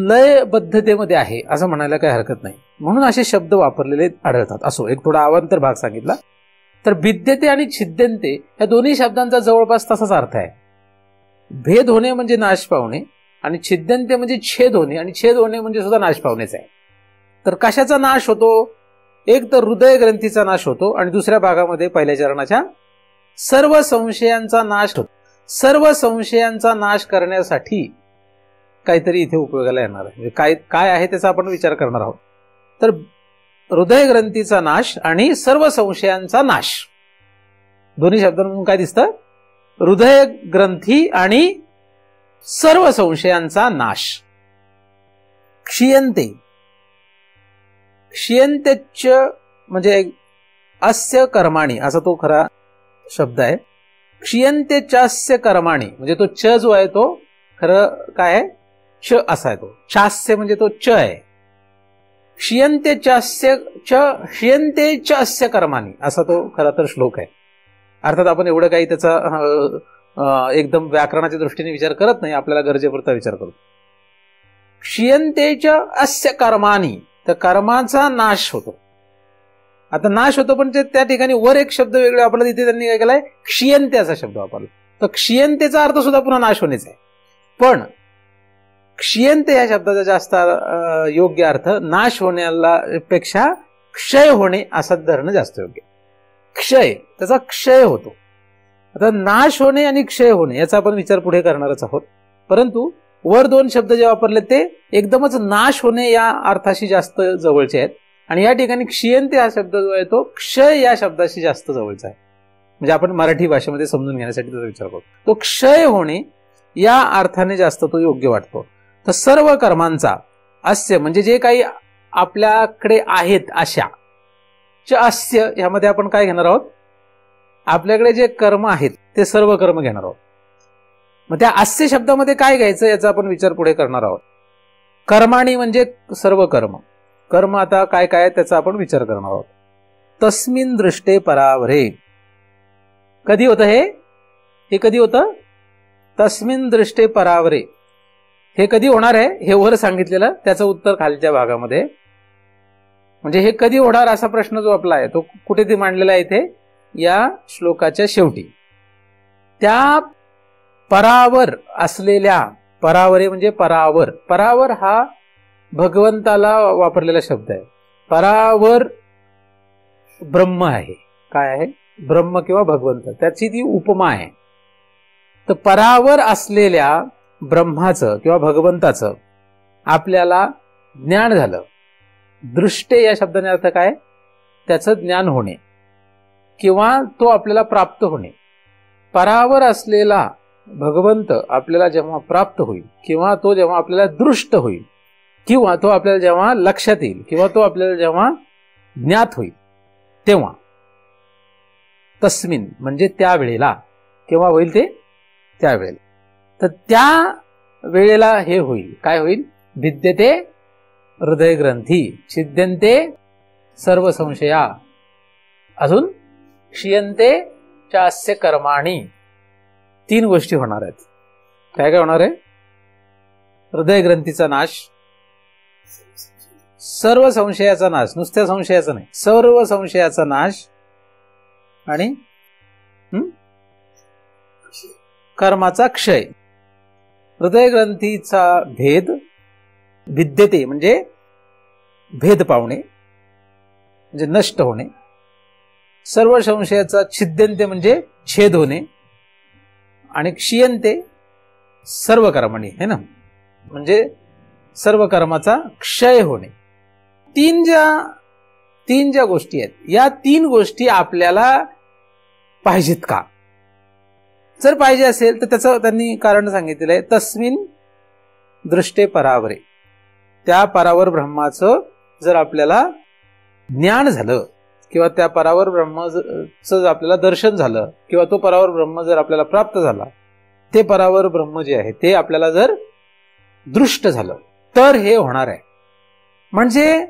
[SPEAKER 2] लयबद्धतेमध्ये आहे असं म्हणायला काही हरकत नाही, म्हणून असे शब्द वापरलेले आढळतात. असो, एक थोडा अवांतर भाग सांगितला. तर भिद्यते आणि छिद्यन्ते या दोन्ही शब्दांचा जवळपास तसाच अर्थ आहे. भेद होणे म्हणजे नाश पावणे आणि छिद्यन्ते म्हणजे छेद होणे, आणि छेद होणे म्हणजे सुद्धा नाश पावणेच आहे. तर कशाचा नाश होतो? एक तर हृदय ग्रंथीचा नाश होतो आणि दुसऱ्या भागामध्ये पहिल्या चरणाच्या सर्व संशयांचा नाश होतो. सर्व संशयांचा नाश करण्यासाठी काहीतरी इथे उपयोगाला येणार आहे. काय आहे त्याचा आपण विचार करणार आहोत. तर हृदय ग्रंथीचा नाश आणि सर्व संशयांचा नाश दोन्ही शब्दांमधून काय दिसतं? हृदय ग्रंथी आणि सर्व संशयांचा नाश. क्षीयन्ते, क्षीयन्तेच म्हणजे अस्य कर्माणी असा तो खरा शब्द आहे. क्षीयन्ते चास्य कर्माणी म्हणजे तो च जो आहे तो खरं काय आहे, च असा आहे. तो चास्य म्हणजे तो च आहे. क्षीयन्ते चास्य च क्षीयन्ते च अस्य कर्माणी असा तो खरा तर श्लोक आहे. अर्थात आपण एवढं काही त्याचा एकदम व्याकरणाच्या दृष्टीने विचार करत नाही, आपल्याला गरजेपुरता विचार करतो. क्षीयन्ते च अस्य कर्माणी, तर कर्माचा नाश होतो. आता नाश होतो पण त्या ठिकाणी वर एक शब्द वेगळा वापरला, तिथे त्यांनी काय केलाय, क्षीयन्ते असा शब्द वापरला. तर क्षीयन्तेचा अर्थ सुद्धा पुन्हा नाश होण्याचा आहे. पण क्षीयन्ते या शब्दाचा जास्त योग्य अर्थ नाश होण्याला पेक्षा क्षय होणे असा धरणं जास्त योग्य. क्षय, त्याचा क्षय होतो. आता नाश होणे आणि क्षय होणे याचा आपण विचार पुढे करणारच आहोत. परंतु वर दोन शब्द जे वापरले ते एकदमच नाश होणे या अर्थाशी जास्त जवळचे आहेत. आणि या ठिकाणी क्षीयन्ते हा शब्द जो आहे तो क्षय या शब्दाशी जास्त जवळचा आहे. म्हणजे आपण मराठी भाषेमध्ये समजून घेण्यासाठी त्याचा विचार करतो. तो क्षय होणे या अर्थाने जास्त तो योग्य वाटतो. तर सर्व कर्मांचा अस्य म्हणजे जे काही आपल्याकडे आहेत अशा च अस्य, यामध्ये आपण काय घेणार आहोत, आपल्याकडे जे कर्म आहेत ते सर्व कर्म घेणार आहोत. मग त्या अस्य शब्दामध्ये काय घ्यायचं याचा आपण विचार पुढे करणार आहोत. कर्माणी म्हणजे सर्व कर्म. कर्म आता काय काय त्याचा आपण विचार करणार आहोत. तस्मिन दृष्टे परावरे, कधी होतं हे कधी होतं, तस्मिन दृष्टे परावरे हे कधी होणार आहे, हे वर सांगितलेलं त्याचं उत्तर खालच्या भागामध्ये. म्हणजे हे कधी होणार असा प्रश्न जो आपला आहे तो कुठे ते मांडलेला आहे, इथे या श्लोकाच्या शेवटी. त्या परावर असलेल्या, परावरे म्हणजे परावर, परावर हा भगवंताला वापरलेला शब्द आहे. परावर ब्रह्म आहे. काय आहे, ब्रह्म किंवा भगवंत, त्याची ती उपमा आहे. तर परावर असलेल्या ब्रह्माचं किंवा भगवंताचं आपल्याला ज्ञान झालं. दृष्टे या शब्दाने अर्थ काय, त्याचं ज्ञान होणे किंवा तो आपल्याला प्राप्त होणे. परावर असलेला भगवंत आपल्याला जेव्हा प्राप्त होईल किंवा तो जेव्हा आपल्याला दृष्ट होईल किंवा तो आपल्याला जेव्हा लक्षात येईल किंवा तो आपल्याला जेव्हा ज्ञात होईल तेव्हा, तस्मिन म्हणजे त्यावेळेला, केव्हा होईल ते, त्यावेळेला. तर त्या वेळेला हे होईल, काय होईल, भिद्यते हृदय ग्रंथी, छिद्यन्ते सर्व संशया, अजून क्षीयन्ते चास्य कर्माणी. 3 गोष्टी होणार आहेत. काय काय होणार आहे, हृदय ग्रंथीचा नाश, सर्व संशयाचा नाश, नुसत्या संशयाचा नाही, सर्व संशयाचा नाश, आणि कर्माचा क्षय. हृदय ग्रंथीचा भेद, भिद्यते म्हणजे भेद पावणे म्हणजे नष्ट होणे. सर्व संशयाचा छिद्यन्ते म्हणजे छेद होणे. आणि क्षीयन्ते सर्व कर्माणी, है ना, म्हणजे सर्व कर्माचा क्षय होणे. तीन ज्या गोष्टी आहेत, या 3 गोष्टी आपल्याला पाहिजेत का? जर पाहिजे असेल तर त्याचं त्यांनी कारण सांगितलेलं आहे. तस्मिन दृष्टे परावरे, त्या परावर ब्रह्माचं जर आपल्याला ज्ञान झालं किंवा त्या परावर ब्रह्माचं आपल्याला दर्शन झालं किंवा तो परावर ब्रह्म जर आपल्याला प्राप्त झाला, ते परावर ब्रह्म जे आहे ते आपल्याला जर दृष्ट झालं तर हे होणार आहे. म्हणजे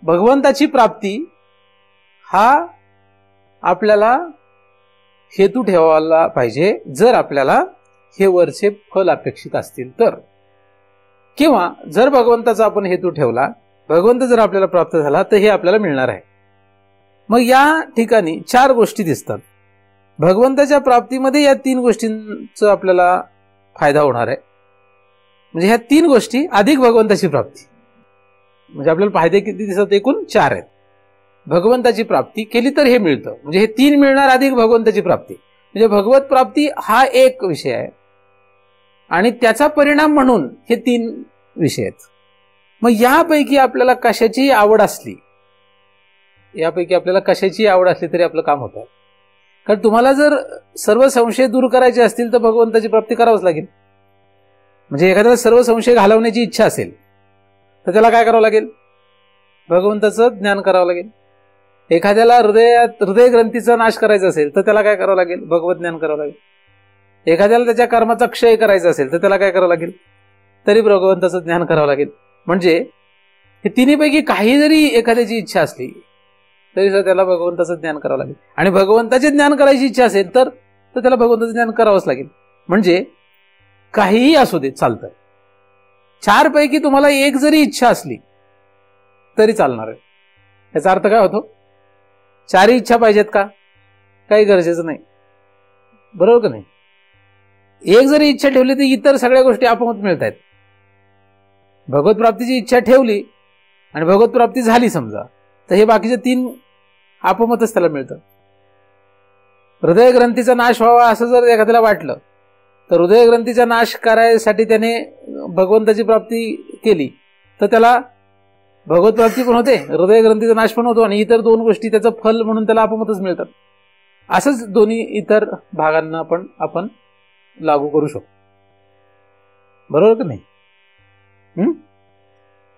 [SPEAKER 2] भगवंताची प्राप्ती हा आपल्याला हेतू ठेवायला पाहिजे, जर आपल्याला हे वरचे फल अपेक्षित असतील तर. किंवा जर भगवंताचा आपण हेतू ठेवला, भगवंत जर आपल्याला प्राप्त झाला तर हे आपल्याला मिळणार आहे. मग या ठिकाणी 4 गोष्टी दिसतात. भगवंताच्या प्राप्तीमध्ये या 3 गोष्टींचा आपल्याला फायदा होणार आहे. म्हणजे ह्या 3 गोष्टी अधिक भगवंताची प्राप्ती, म्हणजे आपल्याला फायदे किती दिसत, एकूण 4 आहेत. भगवंताची प्राप्ती केली तर हे मिळतं, म्हणजे हे 3 मिळणार अधिक भगवंताची प्राप्ती. म्हणजे भगवत प्राप्ती हा एक विषय आहे आणि त्याचा परिणाम म्हणून हे 3 विषय आहेत. मग यापैकी आपल्याला कशाची आवड असली, यापैकी आपल्याला कशाची आवड असली तरी आपलं काम होतं. कारण तुम्हाला जर सर्व संशय दूर करायचे असतील तर भगवंताची प्राप्ती करावंच लागेल. म्हणजे एखाद्याला सर्व संशय घालवण्याची इच्छा असेल तर त्याला काय करावं लागेल? भगवंताचं ज्ञान करावं लागेल. एखाद्याला हृदय ग्रंथीचा नाश करायचा असेल तर त्याला काय करावं लागेल? भगवत ज्ञान करावं लागेल. एखाद्याला त्याच्या कर्माचा क्षय करायचा असेल तर त्याला काय करावं लागेल? तरी भगवंताचं ज्ञान करावं लागेल. म्हणजे हे तिन्हीपैकी काही जरी एखाद्याची इच्छा असली तरी सुद्धा त्याला भगवंताचं ज्ञान करावं लागेल. आणि भगवंताचे ज्ञान करायची इच्छा असेल तर त्याला भगवंताचं ज्ञान करावंच लागेल. म्हणजे काहीही असू दे चालतं. 4 पैकी तुम्हाला एक जरी इच्छा असली तरी चालणार आहे. याचा अर्थ काय होतो? 4 इच्छा पाहिजेत का? काही गरजेचं नाही. बरोबर का नाही? एक जरी इच्छा ठेवली तर इतर सगळ्या गोष्टी आपोआप मिळत आहेत. भगवत प्राप्तीची इच्छा ठेवली आणि भगवत प्राप्ती झाली समजा, तर हे बाकीचे 3 आपोआपच त्याला मिळतं. हृदय ग्रंथीचा नाश व्हावा असं जर एखाद्याला वाटलं तर हृदय ग्रंथीचा नाश करायसाठी त्याने भगवंताची प्राप्ती केली तर त्याला भगवत प्राप्ती पण होते, हृदय ग्रंथीचा नाश पण होतो आणि इतर 2 गोष्टी त्याचं फल म्हणून त्याला आपोआपच मिळतात. असंच दोन्ही इतर भागांना पण आपण लागू करू शकतो. बरोबर का नाही?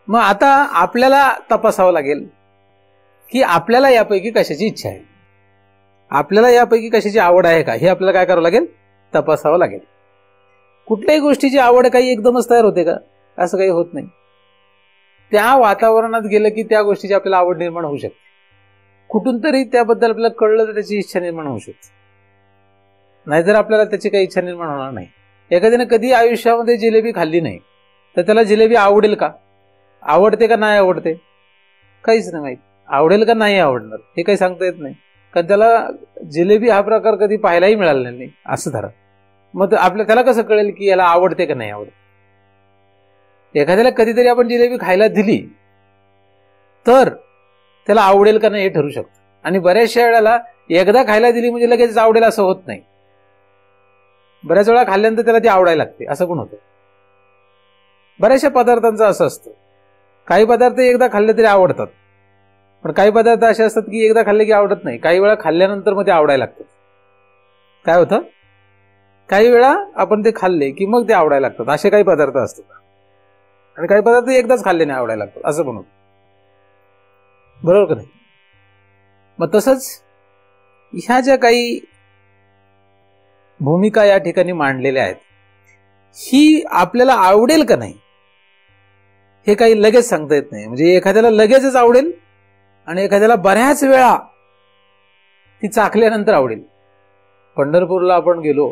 [SPEAKER 2] मग आता आपल्याला तपासावं लागेल की आपल्याला यापैकी कशाची इच्छा आहे, आपल्याला यापैकी कशाची आवड आहे का, हे आपल्याला काय करावं लागेल? तपासावं लागेल. कुठल्याही गोष्टीची आवड काही एकदमच तयार होते का? असं काही होत नाही. त्या वातावरणात गेलं की त्या गोष्टीची आपल्याला आवड निर्माण होऊ शकते. कुठून तरी त्याबद्दल आपल्याला कळलं तर त्याची इच्छा निर्माण होऊ शकते. नाहीतर आपल्याला त्याची काही इच्छा निर्माण होणार नाही. एखाद्याने कधी आयुष्यामध्ये जिलेबी खाल्ली नाही तर त्याला जिलेबी आवडेल का? आवडते का नाही आवडते? काहीच नाही माहित. आवडेल का नाही आवडणार हे काही सांगता येत नाही. कारण त्याला जिलेबी हा प्रकार कधी पाहायलाही मिळाला नाही असं धरा. मग त्याला कसं कळेल की याला आवडते का नाही आवडते? एखाद्याला कधीतरी आपण जिलेबी खायला दिली तर त्याला आवडेल का नाही हे ठरू शकतं. आणि बऱ्याचशा वेळेला एकदा खायला दिली म्हणजे लगेच आवडेल असं होत नाही. बऱ्याच वेळा खाल्ल्यानंतर त्याला ती आवडायला लागते असं पण होतं. बऱ्याचशा पदार्थांचं असं असतं. काही पदार्थ एकदा खाल्ले तरी आवडतात, पण काही पदार्थ असे असतात की एकदा खाल्ले की आवडत नाही. काही वेळा खाल्ल्यानंतर मग ते आवडायला लागतात. काय होतं? काही वेळा आपण ते खाल्ले की मग ते आवडायला लागतात. असे काही पदार्थ असतात. आणि काही पदार्थ एकदाच खाल्ले नाही आवडायला लागतात असं पण होतं. बरोबर का नाही? मग तसंच ह्या ज्या काही भूमिका या ठिकाणी मांडलेल्या आहेत ही आपल्याला आवडेल का नाही हे काही लगेच सांगता येत नाही. म्हणजे एखाद्याला लगेचच आवडेल आणि एखाद्याला बऱ्याच वेळा ती चाखल्यानंतर आवडेल. पंढरपूरला आपण गेलो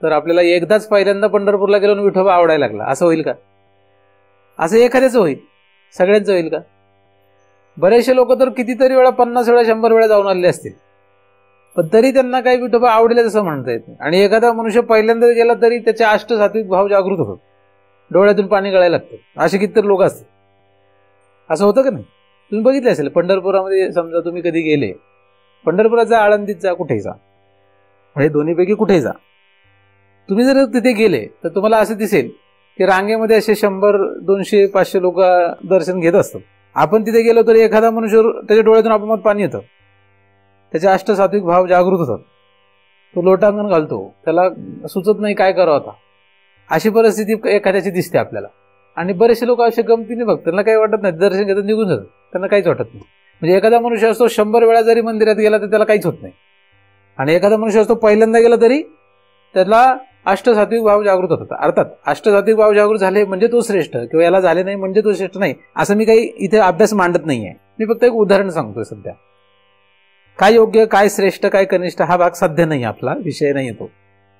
[SPEAKER 2] तर आपल्याला एकदाच पहिल्यांदा पंढरपूरला गेलो आणि विठोबा आवडायला लागला असं होईल का? असं एखाद्याचं होईल? सगळ्यांचं होईल का? बरेचसे लोक तर कितीतरी वेळा 50 वेळा 100 वेळा जाऊन आलेले असतील पण तरी त्यांना काही विठोबा आवडेल असं म्हणता येत नाही. आणि एखादा मनुष्य पहिल्यांदा गेला तरी त्याचे 8 सात्विक भाव जागृत होतात, डोळ्यातून पाणी गळायला लागतं. असे कितीतरी लोक असतात. असं होतं का नाही? तुम्ही बघितलं असेल पंढरपुरामध्ये समजा तुम्ही कधी गेले, पंढरपुरात जा, आळंदीत जा, कुठेही जा, हे दोन्हीपैकी कुठेही जा, तुम्ही जर तिथे गेले तर तुम्हाला असं दिसेल की रांगेमध्ये असे 100, 200, 500 लोक दर्शन घेत असतात. आपण तिथे गेलो तर एखादा मनुष्य त्याच्या डोळ्यातून आपोआप पाणी येतं, त्याचे 8 सात्विक भाव जागृत होतात, तो लोटांगण घालतो, त्याला सुचत नाही काय करावं आता. अशी परिस्थिती एखाद्याची दिसते आपल्याला. आणि बरेचसे लोक असे गमतीने बघतात, त्यांना काही वाटत नाही, दर्शन घेतात निघून जातात, त्यांना काहीच वाटत नाही. म्हणजे एखादा मनुष्य असतो 100 वेळा जरी मंदिरात गेला तर त्याला काहीच होत नाही. आणि एखादा मनुष्य असतो पहिल्यांदा गेला तरी त्याला 8 सात्विक भाव जागृत होतात. अर्थात 8 सात्विक भाव जागृत झाले म्हणजे तो श्रेष्ठ, किंवा याला झाले नाही म्हणजे तो श्रेष्ठ नाही, असं मी काही इथे अभ्यास मांडत नाहीये. मी फक्त एक उदाहरण सांगतोय. सध्या काय योग्य, काय श्रेष्ठ, काय कनिष्ठ हा भाग सध्या नाही, आपला विषय नाही येतो.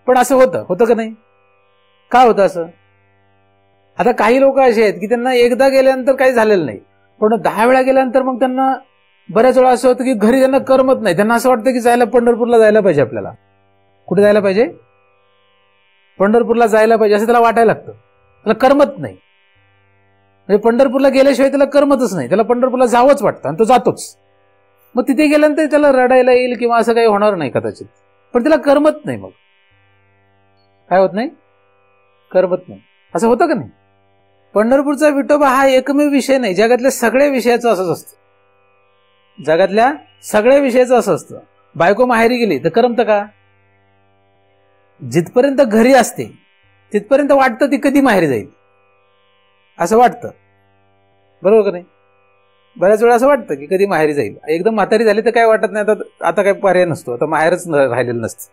[SPEAKER 2] पण असं होतं का नाही? काय होतं असं? आता काही लोक असे आहेत की त्यांना एकदा गेल्यानंतर काही झालेलं नाही, पण 10 वेळा गेल्यानंतर मग त्यांना बऱ्याच वेळा असं होतं की घरी त्यांना करमत नाही. त्यांना असं वाटतं की जायला पंढरपूरला जायला पाहिजे. आपल्याला कुठे जायला पाहिजे? पंढरपूरला जायला पाहिजे असं त्याला वाटायला लागतं. त्याला करमत नाही. म्हणजे पंढरपूरला गेल्याशिवाय त्याला करमतच नाही. त्याला पंढरपूरला जावंच वाटतं आणि तो जातोच. मग तिथे गेल्यानंतर त्याला रडायला येईल किंवा असं काही होणार नाही कदाचित, पण त्याला करमत नाही. मग काय होत नाही? करमत नाही. असं होतं का नाही? पंढरपूरचा विठोबा हा एकमेव विषय नाही, जगातल्या सगळ्या विषयाचं असंच असतं. जगातल्या सगळ्या विषयाचं असं असतं. बायको माहेरी गेली तर करमतं का? जिथपर्यंत घरी असते तिथपर्यंत वाटतं ती कधी माहेरी जाईल असं वाटतं, बरोबर का नाही? बऱ्याच वेळा असं वाटतं की कधी माहेरी जाईल. एकदम म्हातारी झाली तर काय वाटत नाही, आता काय पर्याय नसतो, आता माहेरच राहिलेलं नसतं.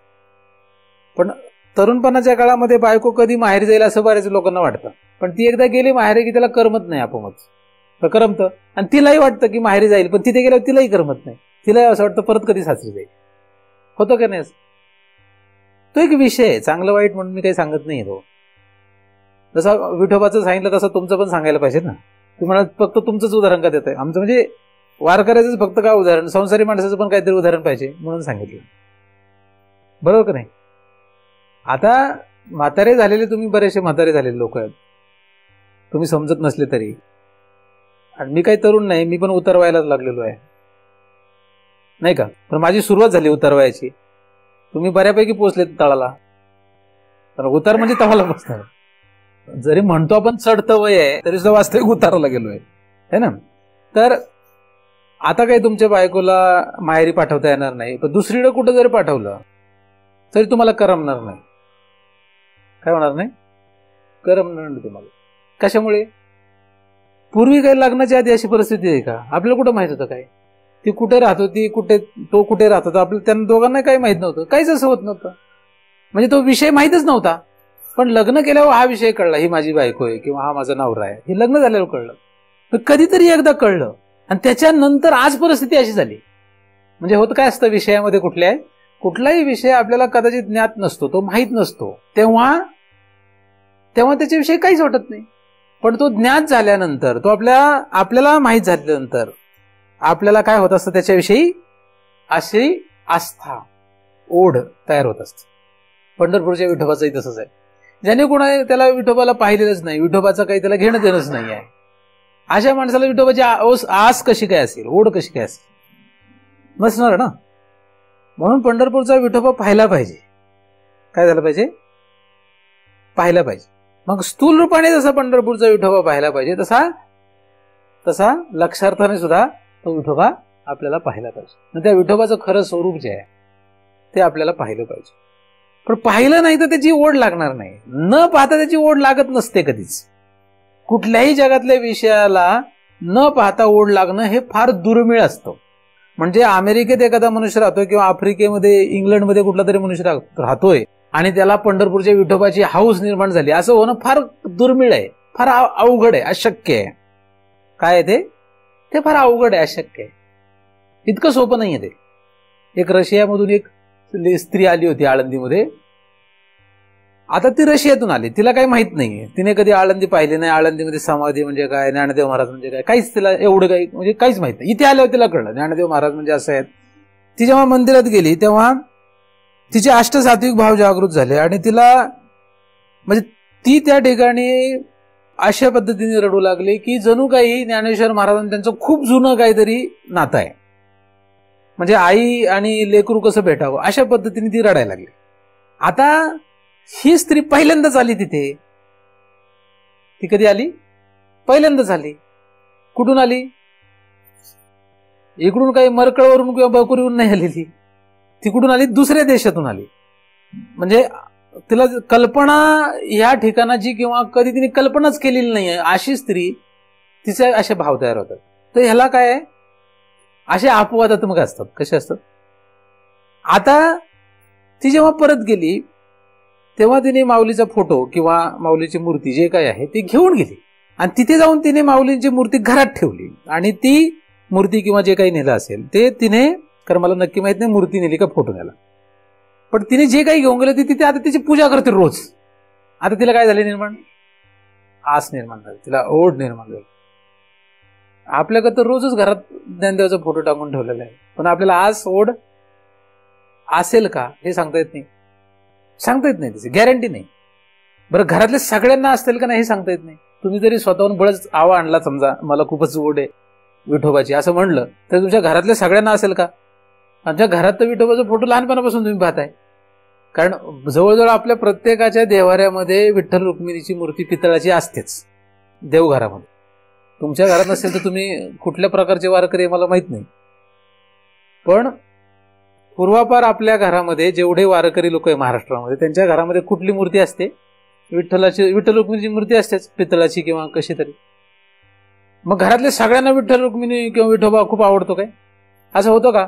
[SPEAKER 2] पण तरुणपणाच्या काळामध्ये बायको कधी माहेरी जाईल असं बऱ्याच लोकांना वाटतं. पण ती एकदा गेली माहेरी की त्याला करमत नाही, आपोआपच करमतं. आणि तिलाही वाटतं की माहेरी जाईल, पण तिथे गेल्यावर तिलाही करमत नाही. तिलाही असं वाटतं परत कधी सासरी जाईल. होतं का नाही? तो एक विषय आहे, चांगलं वाईट म्हणून मी काही सांगत नाही. तो जसा विठोबाचं सांगितलं तसं तुमचं पण सांगायला पाहिजे ना. तुम्हाला फक्त तुमचंच उदाहरण का देत आहे? आमचं म्हणजे वारकऱ्याचंच फक्त का उदाहरण, संसारी माणसाचं पण काहीतरी उदाहरण पाहिजे म्हणून सांगितलं, बरोबर का नाही? आता म्हातारे झालेले तुम्ही, बरेचसे म्हातारे झालेले लोक आहेत, तुम्ही समजत नसले तरी. आणि मी काही तरुण नाही, मी पण उतरवायला लागलेलो आहे, नाही का? पण माझी सुरुवात झाली उतरवायची. तुम्ही बऱ्यापैकी पोचले तळाला, तर उतार म्हणजे तळाला पोचणार. जरी म्हणतो आपण चढतं वय आहे, तरी सुद्धा वास्तविक उताराला गेलोय, है ना? तर आता काही तुमच्या बायकोला माहेरी पाठवता येणार नाही, पण दुसरीकडे कुठं जरी पाठवलं तरी तुम्हाला करमणार नाही. काय होणार नाही? करमणार नाही तुम्हाला. कशामुळे? पूर्वी काही लग्नाच्या आधी अशी परिस्थिती आहे का? आपल्याला कुठं माहित होतं काय? ती कुठे राहत होती, तो कुठे राहत होता, आपल्याला त्यांना दोघांना काही माहित नव्हतं, काहीच असं होत नव्हतं. म्हणजे तो विषय माहितच नव्हता. पण लग्न केल्यावर हा विषय कळला, ही माझी बायको आहे किंवा हा माझा नवरा आहे, हे लग्न झाल्यावर कळलं. तर कधीतरी एकदा कळलं आणि त्याच्यानंतर आज परिस्थिती अशी झाली. म्हणजे होत काय असतं विषयामध्ये, कुठलाही विषय आपल्याला कदाचित ज्ञात नसतो, तो माहीत नसतो, तेव्हा त्याच्याविषयी काहीच वाटत नाही. पण तो ज्ञात झाल्यानंतर, तो आपल्याला माहीत झाल्यानंतर आपल्याला काय होत असतं, त्याच्याविषयी अशी आस्था, ओढ तयार होत असते. पंढरपूरच्या विठोबाचंही तसंच आहे. ज्याने कोणा त्याला विठोबाला पाहिलेलंच नाही, विठोबाचं काही त्याला घेणं देणंच नाही आहे, अशा माणसाला विठोबाची आस कशी काय असेल, ओढ कशी काय असेल? नसणार ना. म्हणून पंढरपूरचा विठोबा पाहायला पाहिजे. काय झालं पाहिजे? पाहायला पाहिजे. मग स्थूल रूपाने जसा पंढरपूरचा विठोबा पाहायला पाहिजे, तसा लक्षार्थाने सुद्धा तो विठोबा आपल्याला पाहायला पाहिजे. त्या विठोबाचं खरं स्वरूप जे आहे ते आपल्याला पाहिलं पाहिजे. पण पाहिलं नाही तर त्याची ओढ लागणार नाही. न पाहता त्याची ओढ लागत नसते कधीच. कुठल्याही जगातल्या विषयाला न पाहता ओढ लागणं हे फार दुर्मिळ असतं. म्हणजे अमेरिकेत एखादा मनुष्य राहतोय किंवा आफ्रिकेमध्ये, इंग्लंडमध्ये कुठला तरी मनुष्य राहतोय आणि त्याला पंढरपूरच्या विठोबाची हाऊस निर्माण झाली, असं होणं फार दुर्मिळ आहे, फार अवघड आहे, अशक्य आहे. काय आहे ते फार अवघड आहे, अशक्य आहे. इतकं सोपं नाहीये ते. एक रशियामधून एक स्त्री आली होती आळंदीमध्ये. आता ती रशियातून आली, तिला काही माहित नाहीये, तिने कधी आळंदी पाहिली नाही, आळंदीमध्ये समाधी म्हणजे काय, ज्ञानदेव महाराज म्हणजे काय, काहीच तिला एवढं काही म्हणजे काहीच माहित नाही. इथे आल्यावर तिला कळलं ज्ञानदेव महाराज म्हणजे असं आहेत. ती जेव्हा मंदिरात गेली तेव्हा तिचे अष्टसात्विक भाव जागृत झाले आणि तिला म्हणजे ती त्या ठिकाणी अशा पद्धतीने रडू लागली की जणू काही ज्ञानेश्वर महाराजांनी त्यांचं खूप जुनं काहीतरी नातं आहे, म्हणजे आई आणि लेकरू कसं भेटावं अशा पद्धतीने ती रडायला लागली. आता ही स्त्री पहिल्यांदाच आली तिथे. ती कधी आली? पहिल्यांदाच आली. कुठून आली? इकडून काही मरकळवरून किंवा बकुरीवरून नाही आलेली. ती कुठून आली? दुसऱ्या देशातून आली. म्हणजे तिला कल्पना ह्या ठिकाणाची किंवा कधी तिने कल्पनाच केलेली नाहीये अशी स्त्री, तिचे असे भाव तयार होतात. तर ह्याला काय आहे, असे अपवादात्मक असतात. कसे असतात? आता ती जेव्हा परत गेली तेव्हा तिने माऊलीचा फोटो किंवा माऊलीची मूर्ती जे काही आहे ती घेऊन गेली आणि तिथे जाऊन तिने माऊलींची मूर्ती घरात ठेवली आणि ती मूर्ती किंवा जे काही नेलं असेल ते तिने, कारण मला नक्की माहित नाही मूर्ती नेली का फोटो नेला, पण तिने जे काही घेऊन गेलं ती तिथे आता तिची पूजा करते रोज. आता तिला काय झाले निर्माण? आस निर्माण झाली, तिला ओढ निर्माण झाली. आपल्याकडे तर रोजच घरात ज्ञानदेवाचा फोटो टाकून ठेवलेला आहे, पण आपल्याला आस ओढ असेल का हे सांगता येत नाही. सांगता येत नाही, त्याची गॅरंटी नाही. बरं, घरातल्या सगळ्यांना असतील का नाही हे सांगता येत नाही. तुम्ही जरी स्वतःहून बळच आवा आणला, समजा मला खूपच ओढ आहे विठोबाची असं म्हणलं, तर तुमच्या घरातल्या सगळ्यांना असेल का? आमच्या घरात तर विठोबाचा फोटो लहानपणापासून तुम्ही पाहताय, कारण जवळजवळ आपल्या प्रत्येकाच्या देवाऱ्यामध्ये विठ्ठल रुक्मिणीची मूर्ती पितळाची असतेच देवघरामध्ये. तुमच्या घरात नसेल तर तुम्ही कुठल्या प्रकारचे वारकरी मला माहित नाही, पण पूर्वापार आपल्या घरामध्ये जेवढे वारकरी लोक आहे महाराष्ट्रामध्ये, त्यांच्या घरामध्ये कुठली मूर्ती असते? विठ्ठल रुक्मिणीची मूर्ती असतेच, पितळाची किंवा कशी तरी. मग घरातल्या सगळ्यांना विठ्ठल रुक्मिणी किंवा विठोबा खूप आवडतो काय? असं होतं का?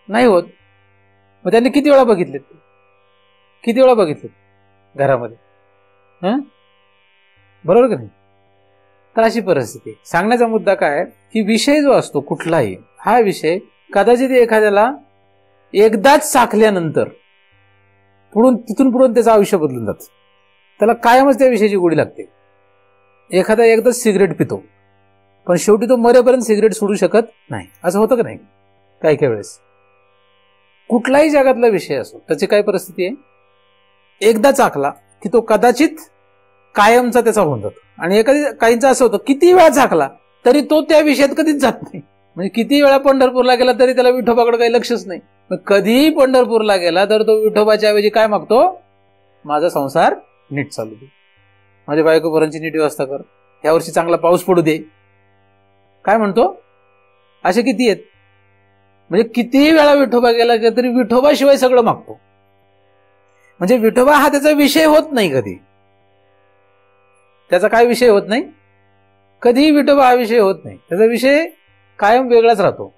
[SPEAKER 2] नाही होत. मग त्यांनी किती वेळा बघितलेत? किती वेळा बघितलेत घरामध्ये? बरोबर का नाही? तर अशी परिस्थिती. सांगण्याचा मुद्दा काय की विषय जो असतो कुठलाही, हा विषय कदाचित एखाद्याला एकदाच चाखल्यानंतर तिथून पुढून त्याचं आयुष्य बदलून जातं. त्याला कायमच त्या विषयाची गोडी लागते. एखादा एकदाच सिगरेट पितो, पण शेवटी तो मरेपर्यंत सिगरेट सोडू शकत नाही. असं होतं का नाही? काही काही वेळेस कुठलाही जगातला विषय असो, त्याची काय परिस्थिती आहे, एकदा चाखला की तो कदाचित कायमचा त्याचा होऊन जातो. आणि काहींचा असं होतं, किती वेळा चाखला तरी तो त्या विषयात कधीच जात नाही. म्हणजे किती वेळा पंढरपूरला गेला तरी त्याला विठोबाकडे काही लक्षच नाही. मग कधीही पंढरपूरला गेला तर तो विठोबाच्या ऐवजी काय मागतो? माझा संसार नीट चालू दे, माझ्या बायको पोरांची नीट व्यवस्था कर, यावर्षी चांगला पाऊस पडू दे. काय म्हणतो? असे किती आहेत? म्हणजे कितीही वेळा विठोबा गेला तरी विठोबाशिवाय सगळं मागतो. म्हणजे विठोबा हा त्याचा विषय होत नाही. कधी त्याचा काय विषय होत नाही? कधीही विठोबा हा विषय होत नाही. त्याचा विषय कायम वेगळाच राहतो.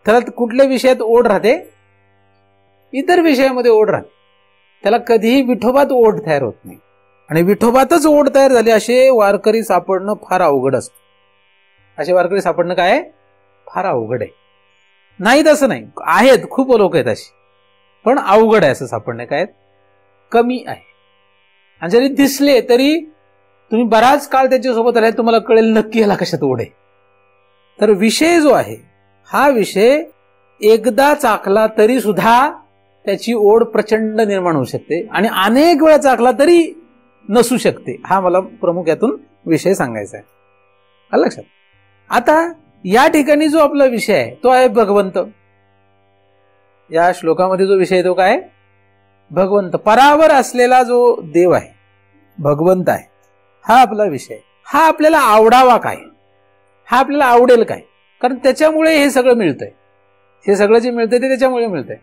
[SPEAKER 2] त्याला कुठल्या विषयात ओढ राहते? इतर विषयामध्ये ओढ राहते. त्याला कधीही विठोबात ओढ तयार होत नाही. आणि विठोबातच ओढ तयार झाली असे वारकरी सापडणं फार अवघड असतं. असे वारकरी सापडणं काय फार अवघड आहे. नाही तसं नाही, आहेत, खूप लोक आहेत अशी, पण अवघड आहे असं सापडणं काय कमी आहे. आणि जरी दिसले तरी तुम्ही बराच काळ त्याच्यासोबत राहिले, तुम्हाला कळेल नक्की याला कशात ओढ आहे. तर विषय जो आहे हा विषय एकदा चाखला तरी सुद्धा त्याची ओढ प्रचंड निर्माण होऊ शकते आणि अनेक वेळा चाखला तरी नसू शकते. हा मला प्रमुख यातून विषय सांगायचा आहे. लक्षात. आता या ठिकाणी जो आपला विषय आहे तो आहे भगवंत. या श्लोकामध्ये जो विषय तो काय? भगवंत. परावर असलेला जो देव आहे, भगवंत आहे, हा आपला विषय. हा आपल्याला आवडावा काय? हा आपल्याला आवडेल काय? कारण त्याच्यामुळे हे सगळं मिळतंय. हे सगळं जे मिळतंय ते त्याच्यामुळे मिळतंय.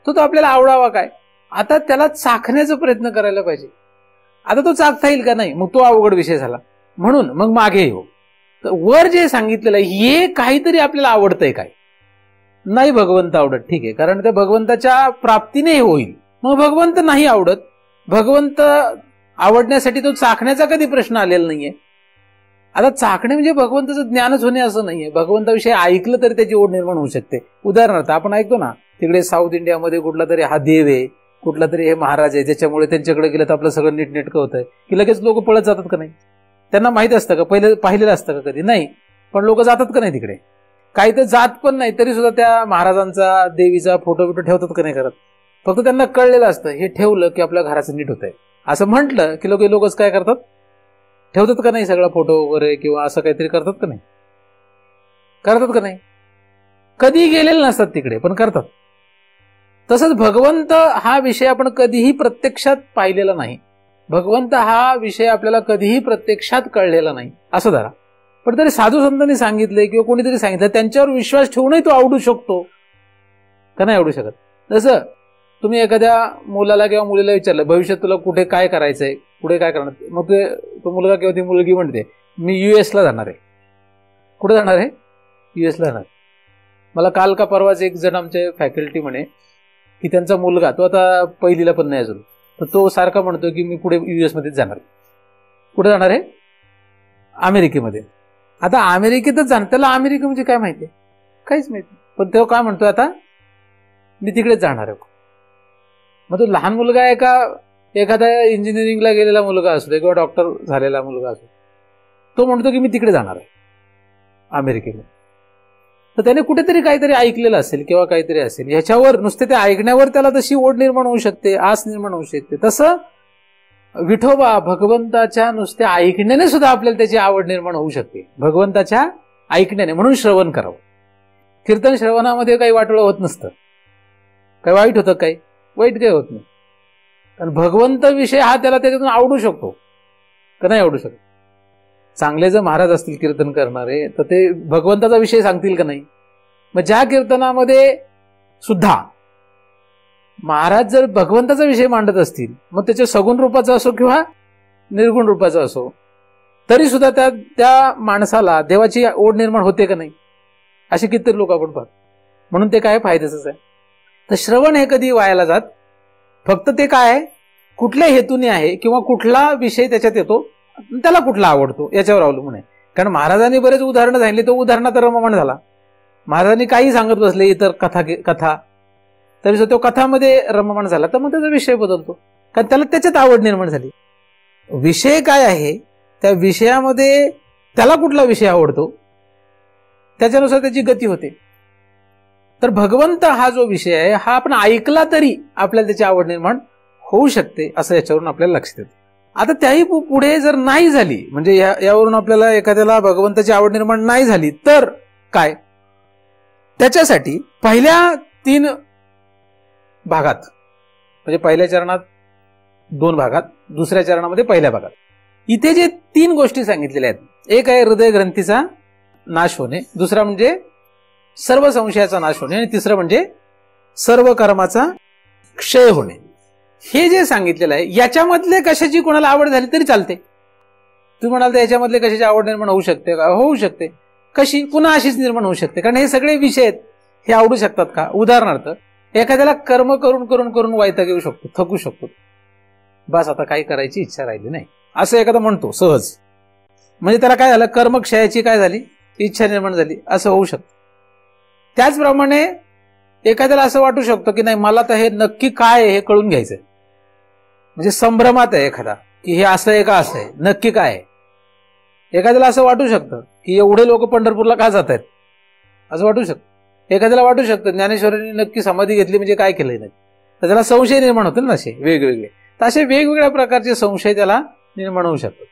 [SPEAKER 2] तो आपल्याला आवडावा काय? आता त्याला चाखण्याचा प्रयत्न करायला पाहिजे. आता तो चाखता येईल का? नाही. मग तो अवघड विषय झाला. म्हणून मग मागे येऊ. तर वर जे सांगितलेलं हे काहीतरी आपल्याला आवडतंय काय? नाही भगवंत आवडत. ठीक आहे, कारण त्या भगवंताच्या प्राप्तीने हे होईल. मग भगवंत नाही आवडत. भगवंत आवडण्यासाठी तो चाखण्याचा कधी प्रश्न आलेला नाहीये. आता चाखणे म्हणजे भगवंताचं ज्ञानच होणे असं नाहीये. भगवंताविषयी ऐकलं तरी त्याची ओढ निर्माण होऊ शकते. उदाहरणार्थ आपण ऐकतो ना, तिकडे साऊथ इंडियामध्ये कुठला तरी हा देव आहे, कुठला तरी हे महाराज आहे, ज्याच्यामुळे त्यांच्याकडे गेलं तर आपलं सगळं नीटनेटकं होतंय, की लगेच लोक पळत जातात का नाही? त्यांना माहित असतं का? पहिले पाहिलेलं असतं का कधी? नाही. पण लोक जातात का नाही तिकडे? काही तर जात पण नाही तरी सुद्धा त्या महाराजांचा देवीचा फोटो बिटो ठेवतात का नाही करत? फक्त त्यांना कळलेलं असतं हे ठेवलं की आपल्या घराचं नीट होतंय. असं म्हटलं की लोकच काय करतात? ठेवतात का नाही सगळा फोटो वगैरे किंवा असं काहीतरी करतात का नाही? करतात का नाही? कधी गेलेले नसतात तिकडे पण करतात. तसंच भगवंत हा विषय आपण कधीही प्रत्यक्षात पाहिलेला नाही. भगवंत हा विषय आपल्याला कधीही प्रत्यक्षात कळलेला नाही असं धरा. पण तरी साधू संतांनी सांगितले किंवा कोणीतरी सांगितलं त्यांच्यावर विश्वास ठेवूनही तो आवडू शकतो का? नाही आवडू शकत. जसं तुम्ही एखाद्या मुलाला किंवा मुलीला विचारलं भविष्यात तुला कुठे काय करायचंय, पुढे काय करणार, मग तो मुलगा किंवा ती मुलगी म्हणते मी US ला जाणार आहे. कुठे जाणार आहे? US ला जाणार. मला काल का परवाच एक जण आमचे फॅकल्टी म्हणे की त्यांचा मुलगा, तो आता पहिलीला पण नाही अजून, तर तो सारखा म्हणतो की मी पुढे US मध्येच जाणार आहे. कुठे जाणार आहे? अमेरिकेमध्ये. आता अमेरिकेतच जाणार. त्याला अमेरिका म्हणजे काय माहिती? काहीच माहिती. पण तो काय म्हणतोय आता मी तिकडेच जाणार आहे. मग तो लहान मुलगा आहे का एखादा इंजिनिअरिंगला गेलेला मुलगा असतो किंवा डॉक्टर झालेला मुलगा असतो, तो म्हणतो की मी तिकडे जाणार आहे अमेरिकेमध्ये. तर त्याने कुठेतरी काहीतरी ऐकलेलं असेल किंवा काहीतरी असेल, ह्याच्यावर नुसते ते ऐकण्यावर त्याला तशी ओढ निर्माण होऊ शकते, आस निर्माण होऊ शकते. तसं विठोबा भगवंताच्या नुसत्या ऐकण्याने सुद्धा आपल्याला त्याची आवड निर्माण होऊ शकते. भगवंताच्या ऐकण्याने. म्हणून श्रवण करावं. कीर्तन श्रवणामध्ये काही वाटोळं होत नसतं. काही वाईट होतं? काही वाईट काही होत नाही. कारण भगवंत विषय हा त्याला त्याच्यातून आवडू शकतो का नाही आवडू शकत? चांगले जर महाराज असतील कीर्तन करणारे तर ते भगवंताचा विषय सांगतील का नाही? मग ज्या कीर्तनामध्ये सुद्धा महाराज जर भगवंताचा विषय मांडत असतील, मग त्याच्या सगुण रूपाचा असो किंवा निर्गुण रूपाचा असो, तरी सुद्धा त्या माणसाला देवाची ओढ निर्माण होते का नाही, असे कितीतरी लोक आपण पाहतो. म्हणून ते काय फायद्याचंच आहे. तर श्रवण हे कधी वायाला जात, फक्त ते काय आहे, कुठल्या हेतूने आहे किंवा कुठला विषय त्याच्यात येतो, त्याला कुठला आवडतो याच्यावर अवलंबून आहे. कारण महाराजांनी बरेच उदाहरणं सांगितली, तो उदाहरणात रममाण झाला. महाराजांनी काही सांगत बसले इतर कथा तरी सुद्धा तो कथामध्ये रममाण झाला, तर मग त्याचा विषय बदलतो, कारण त्याला त्याच्यात आवड निर्माण झाली. विषय काय आहे, त्या विषयामध्ये त्याला कुठला विषय आवडतो त्याच्यानुसार त्याची गती होते. तर भगवंत हा जो विषय आहे, हा आपण ऐकला तरी आपल्याला त्याची आवड निर्माण होऊ शकते, असं याच्यावरून आपल्याला लक्षात येतं. आता त्याही पुढे जर नाही झाली, म्हणजे यावरून आपल्याला एखाद्याला भगवंताची आवड निर्माण नाही झाली, तर काय, त्याच्यासाठी पहिल्या 3 भागात, म्हणजे पहिल्या चरणात 2 भागात, दुसऱ्या चरणामध्ये पहिल्या भागात, इथे जे 3 गोष्टी सांगितलेल्या आहेत, एक आहे हृदय ग्रंथीचा नाश होणे, दुसरा म्हणजे सर्व संशयाचा नाश होणे, आणि तिसरं म्हणजे सर्व कर्माचा क्षय होणे. हे जे सांगितलेलं आहे, याच्यामधले कशाची कोणाला आवड झाली तरी चालते. तुम्ही म्हणाल तर याच्यामधले कशाची आवड निर्माण होऊ शकते का? होऊ शकते. कशी? पुन्हा अशीच निर्माण होऊ शकते, कारण हे सगळे विषय आहेत, हे आवडू शकतात का? उदाहरणार्थ एखाद्याला कर्म करून करून करून वैताग येऊ शकतो, थकू शकतो, बस आता काही करायची इच्छा राहिली नाही, असं एखादा म्हणतो सहज, म्हणजे त्याला काय झालं, कर्मक्षयाची काय झाली, इच्छा निर्माण झाली, असं होऊ शकतं. त्याचप्रमाणे एखाद्याला असं वाटू शकतं की नाही, मला तर हे नक्की काय आहे हे कळून घ्यायचंय, म्हणजे संभ्रमात आहे एखादा की हे असं आहे का असं आहे, नक्की काय आहे. एखाद्याला असं वाटू शकतं की एवढे लोक पंढरपूरला का जात आहेत, असं वाटू शकतं. एखाद्याला वाटू शकतं ज्ञानेश्वरांनी नक्की समाधी घेतली म्हणजे काय केलंय नाही, तर त्याला संशय निर्माण होतील ना, असे वेगवेगळे. तर असे वेगवेगळ्या प्रकारचे संशय त्याला निर्माण होऊ शकतात.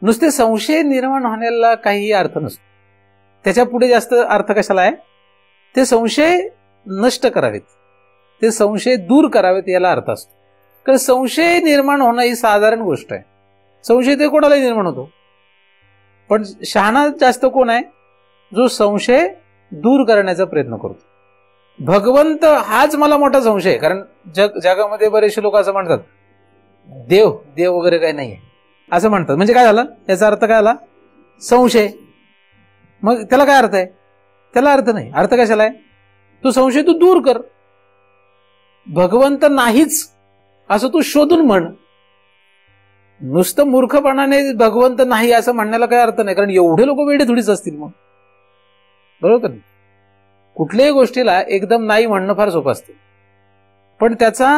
[SPEAKER 2] नुसते संशय निर्माण होण्याला काही अर्थ नसतो, त्याच्या पुढे जास्त अर्थ कशाला आहे, ते संशय नष्ट करावेत, ते संशय दूर करावेत, याला अर्थ असतो. कारण संशय निर्माण होणं ही साधारण गोष्ट आहे. संशय ते कोणालाही निर्माण होतो, पण शहाणा जास्त कोण आहे, जो संशय दूर करण्याचा प्रयत्न करतो. भगवंत हाच मला मोठा संशय आहे. कारण जगामध्ये बरेचसे लोक असं म्हणतात, देव वगैरे काही नाहीये असं म्हणतात. म्हणजे काय झालं, याचा अर्थ काय आला, संशय. मग त्याला काय अर्थ आहे, त्याला अर्थ नाही. अर्थ कशाला आहे, तो संशय तू दूर कर. भगवंत नाहीच असं तू शोधून म्हण. नुसतं मूर्खपणाने भगवंत नाही असं म्हणण्याला काही अर्थ नाही, कारण एवढे लोक वेडे थोडीच असतील मग, बरोबर नाही. कुठल्याही गोष्टीला एकदम नाही म्हणणं फार सोपं असतं, पण त्याचा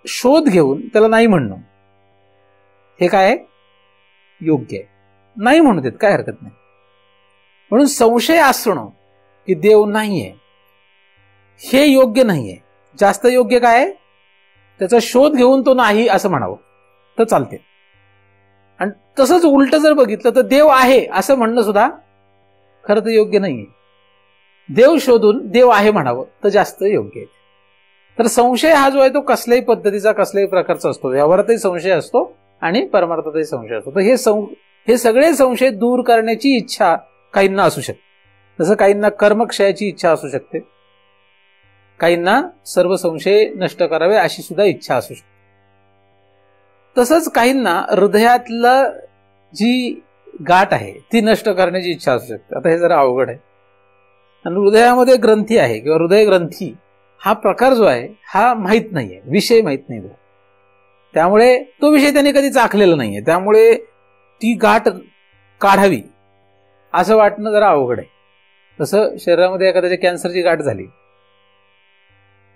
[SPEAKER 2] शोध घेऊन त्याला नाही म्हणणं हे काय योग्य आहे. नाही म्हणू देत, काय हरकत नाही. म्हणून संशय असणं की देव नाहीये हे योग्य नाहीये. जास्त योग्य काय आहे, त्याचा शोध घेऊन तो नाही असं म्हणावं तर चालते. आणि तसंच उलट जर बघितलं तर देव आहे असं म्हणणं सुद्धा खरं तर योग्य नाहीये. देव शोधून देव आहे म्हणावं तर जास्त योग्य आहे. तर संशय हा जो आहे तो कसल्याही पद्धतीचा, कसल्याही प्रकारचा असतो. व्यवहारातही संशय असतो आणि परमार्थातही संशय असतो. तर हे सगळे संशय दूर करण्याची इच्छा काहींना असू शकते. जसं काहींना कर्मक्षयाची इच्छा असू शकते, काहींना सर्व संशय नष्ट करावे अशी सुद्धा इच्छा असू शकते. तसंच काहींना हृदयातलं जी गाठ आहे ती नष्ट करण्याची इच्छा असू शकते. आता हे जरा अवघड आहे. आणि हृदयामध्ये ग्रंथी आहे किंवा हृदय ग्रंथी हा प्रकार जो आहे हा माहीत नाहीये, विषय माहीत नाही. त्यामुळे तो विषय त्यांनी कधी चाखलेला नाहीये, त्यामुळे ती गाठ काढावी असं वाटणं जरा अवघड आहे. तसं शरीरामध्ये एखाद्याच्या कॅन्सरची गाठ झाली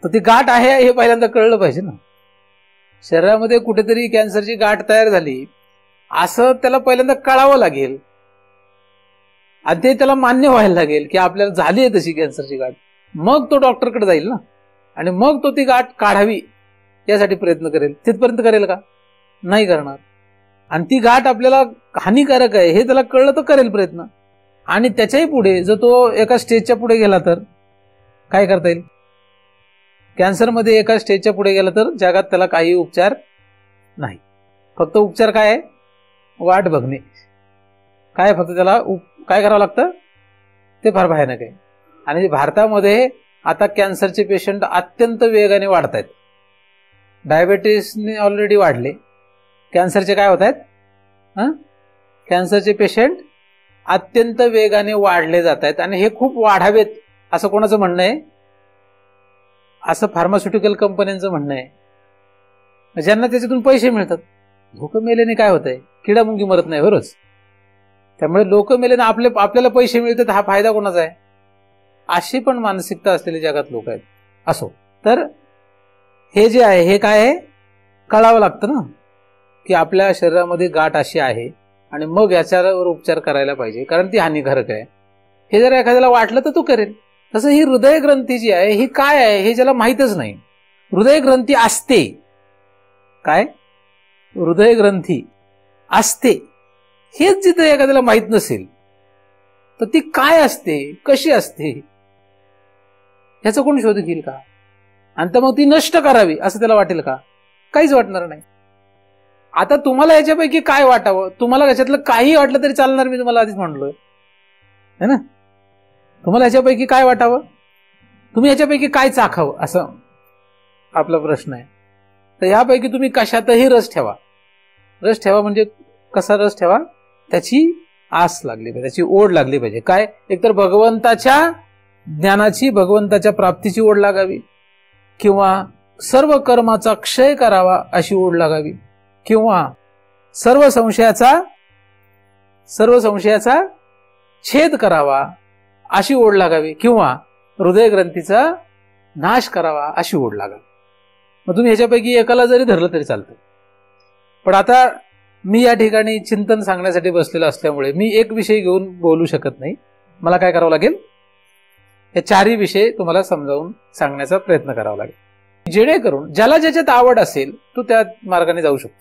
[SPEAKER 2] तर ती गाठ आहे हे पहिल्यांदा कळलं पाहिजे ना. शरीरामध्ये कुठेतरी कॅन्सरची गाठ तयार झाली असं त्याला पहिल्यांदा कळावं लागेल आणि ते त्याला मान्य व्हायला लागेल की आपल्याला झाली आहे तशी कॅन्सरची गाठ. मग तो डॉक्टरकडे जाईल ना, आणि मग तो ती गाठ काढावी यासाठी प्रयत्न करेल. तिथपर्यंत करेल का? नाही करणार. आणि ती गाठ आपल्याला हानिकारक आहे हे त्याला कळलं तर करेल प्रयत्न. आणि त्याच्याही पुढे जर तो एका स्टेजच्या पुढे गेला तर काय करता येईल? कॅन्सरमध्ये एका स्टेजच्या पुढे गेला तर जगात त्याला काही उपचार नाही. फक्त उपचार काय आहे? वाट बघणे. काय फक्त त्याला काय करावं लागतं ते फार भयानक आहे. आणि भारतामध्ये आता कॅन्सरचे पेशंट अत्यंत वेगाने वाढत आहेत. डायबेटीसने ऑलरेडी वाढले, कॅन्सरचे काय होत आहेत? कॅन्सरचे पेशंट अत्यंत वेगाने वाढले जात आहेत आणि हे खूप वाढावेत असं कोणाचं म्हणणं आहे? असं फार्मास्युटिकल कंपन्यांचं म्हणणं आहे, ज्यांना त्याच्यातून पैसे मिळतात. लोक मेल्याने काय होत आहे? किडामुंगी मरत नाही रोज. त्यामुळे लोक मेल्याने आपल्याला पैसे मिळतात, हा फायदा कोणाचा आहे? अशी पण मानसिकता असलेली जगात लोक आहेत. असो, तर हे जे आहे हे काय आहे कळावं लागतं ना, की आपल्या शरीरामध्ये गाठ अशी आहे आणि मग याच्यावर उपचार करायला पाहिजे, कारण ती हानिकारक आहे. हे जर एखाद्याला वाटलं तर तो करेल. तसं ही हृदय ग्रंथी जी आहे ही काय आहे हे ज्याला माहीतच नाही. हृदय ग्रंथी असते काय? हृदय ग्रंथी असते हेच जिथं एखाद्याला माहित नसेल तर ती काय असते, कशी असते, ह्याचा कोण शोध घेईल का? आणि तर मग ती नष्ट करावी असं त्याला वाटेल का? काहीच वाटणार नाही. आता तुम्हाला याच्यापैकी काय वाटावं? तुम्हाला याच्यातलं काही वाटलं तरी चालणार, मी तुम्हाला आधीच म्हणलोय है ना. तुम्हाला याच्यापैकी काय वाटावं, तुम्ही याच्यापैकी काय चाखावं असं आपला प्रश्न आहे. तर ह्यापैकी तुम्ही कशातही रस ठेवा. रस ठेवा म्हणजे कसा रस ठेवा? त्याची आस लागली पाहिजे, त्याची ओढ लागली पाहिजे. काय? एकतर भगवंताच्या ज्ञानाची, भगवंताच्या प्राप्तीची ओढ लागावी, किंवा सर्व कर्माचा क्षय करावा अशी ओढ लागावी, किंवा सर्व संशयाचा छेद करावा अशी ओढ लागावी, किंवा हृदय ग्रंथीचा नाश करावा अशी ओढ लागावी. मग तुम्ही ह्याच्यापैकी एकाला जरी धरलं तरी चालतं. पण आता मी या ठिकाणी चिंतन सांगण्यासाठी बसलेलो असल्यामुळे मी एक विषय घेऊन बोलू शकत नाही. मला काय करावं लागेल? हे चारही विषय तुम्हाला समजावून सांगण्याचा प्रयत्न करावा लागेल, जेणेकरून ज्याला ज्याच्यात आवड असेल तो त्या मार्गाने जाऊ शकतो.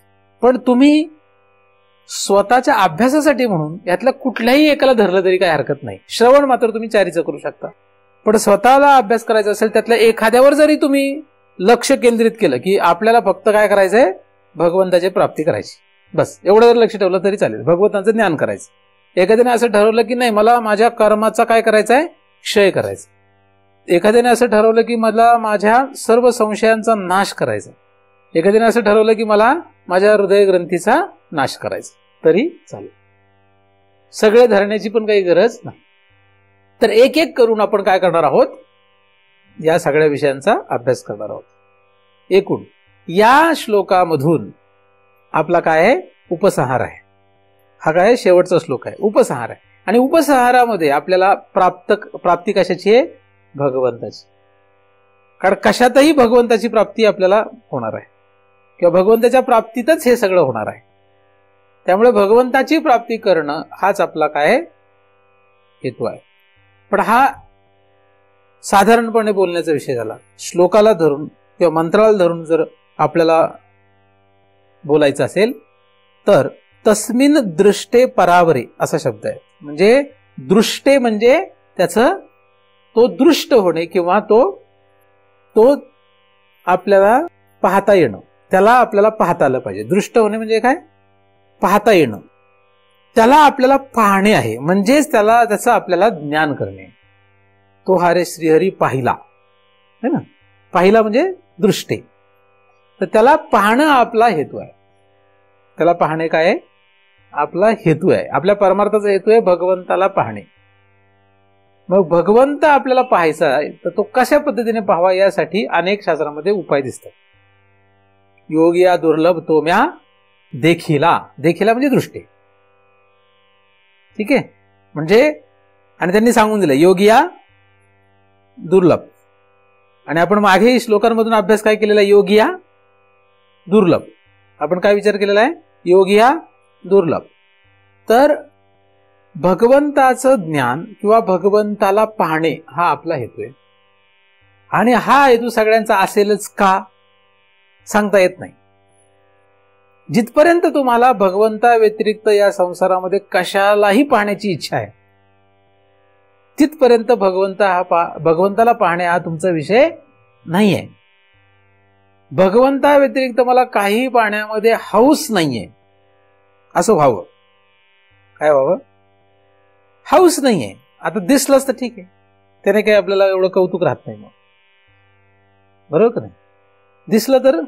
[SPEAKER 2] पण तुम्ही स्वतःच्या अभ्यासासाठी म्हणून यातल्या कुठल्याही एकाला धरलं तरी काही हरकत नाही. श्रवण मात्र तुम्ही चारीचं करू शकता. पण स्वतःला अभ्यास करायचा असेल त्यातल्या एखाद्यावर जरी तुम्ही लक्ष केंद्रित केलं की आपल्याला फक्त काय करायचंय? भगवंताची प्राप्ती करायची, बस एवढं जर लक्ष ठेवलं तरी चालेल. भगवंताचं ज्ञान करायचं. एखाद्याने असं ठरवलं की नाही मला माझ्या कर्माचा काय करायचा आहे? क्षय करायचा. एखाद्याने असं ठरवलं की मला माझ्या सर्व संशयांचा नाश करायचा. एखाद्याने असं ठरवलं की मला माझ्या हृदय ग्रंथीचा नाश करायचा, तरी चालेल. सगळे धरण्याची पण काही गरज नाही. तर एक एक करून आपण काय करणार आहोत? या सगळ्या विषयांचा अभ्यास करणार आहोत. एकूण या श्लोकामधून आपला काय आहे? उपसंहार आहे. हा काय? शेवटचा श्लोक आहे, उपसंहार आहे. आणि उपसंहारामध्ये आपल्याला प्राप्ती कशाची आहे? भगवंताची. कारण कशातही भगवंताची प्राप्ती आपल्याला होणार आहे, किंवा भगवंताच्या प्राप्तीतच हे सगळं होणार आहे. त्यामुळे भगवंताची प्राप्ती करणं हाच आपला काय हेतू आहे. पण हा साधारणपणे बोलण्याचा विषय झाला. श्लोकाला धरून किंवा मंत्राला धरून जर आपल्याला बोलायचं असेल तर तस्मिन दृष्टे परावरे असा शब्द आहे. म्हणजे दृष्टे म्हणजे त्याचं तो दृष्ट होणे, किंवा तो आपल्याला पाहता येणं, त्याला आपल्याला पाहता आलं पाहिजे. दृष्ट होणे म्हणजे काय? पाहता येणं. त्याला आपल्याला पाहणे आहे, म्हणजेच त्याचं आपल्याला ज्ञान करणे. तो हा रे श्रीहरी पाहिला है ना. पाहिला म्हणजे दृष्टे. तर त्याला पाहणं आपला हेतू आहे. त्याला पाहणे काय आहे? आपला हेतू आहे. आपल्या परमार्थाचा हेतू आहे भगवंताला पाहणे. मग भगवंत आपल्याला पाहायचा आहे तर तो कशा पद्धतीने पाहावा यासाठी अनेक शास्त्रामध्ये उपाय दिसतात. योगिया दुर्लभ तोम्या देखिला. देखिला म्हणजे दृष्टी. ठीक आहे. म्हणजे आणि त्यांनी सांगून दिलं योगिया दुर्लभ. आणि आपण मागे श्लोकांमधून अभ्यास काय केलेला? योगिया दुर्लभ. आपण काय विचार केलेला आहे? योगिया दुर्लभ. तर भगवंताचं ज्ञान किंवा भगवंताला पाहणे हा आपला हेतू आहे. आणि हा हेतू सगळ्यांचा असेलच का सांगता येत नाही. जिथपर्यंत तुम्हाला भगवंता व्यतिरिक्त या संसारामध्ये कशालाही पाहण्याची इच्छा आहे तिथपर्यंत भगवंताला पाहणे हा तुमचा विषय नाहीये. भगवंता व्यतिरिक्त मला काही पाहण्यामध्ये हौस नाहीये असं व्हावं. काय व्हावं? हौस नाहीये. आता दिसलंच तर ठीक आहे, त्याने काही आपल्याला एवढं कौतुक राहत नाही. मग बरोबर का नाही? दिसलं तर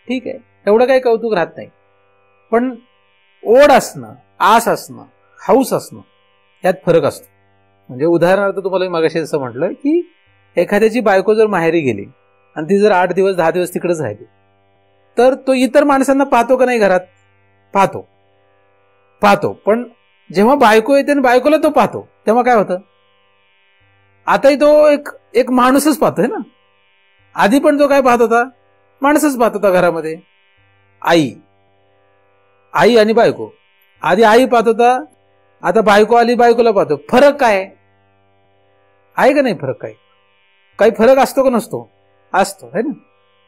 [SPEAKER 2] ठीक आहे, एवढं काही कौतुक राहत नाही. पण ओढ असणं, आस असणं, हौस असणं यात फरक असतो. म्हणजे उदाहरणार्थ तुम्हाला मी मगाशी असं म्हटलं की एखाद्याची बायको जर माहेरी गेली आणि ती जर 8 दिवस 10 दिवस तिकडेच राहिली, तर तो इतर माणसांना पाहतो का नाही घरात? पाहतो. पण जेव्हा बायको येते आणि बायकोला तो पाहतो, तेव्हा काय होतं? आताही तो एक माणूसच पाहतोय ना. आधी पण तो काय पाहत होता? माणसच पाहत होता घरामध्ये. आई आणि बायको. आधी आई पाहत होता, आता बायको आली, बायकोला पाहतो. फरक काय आहे का नाही? फरक काय? काही फरक असतो का नसतो? असतो, है ना.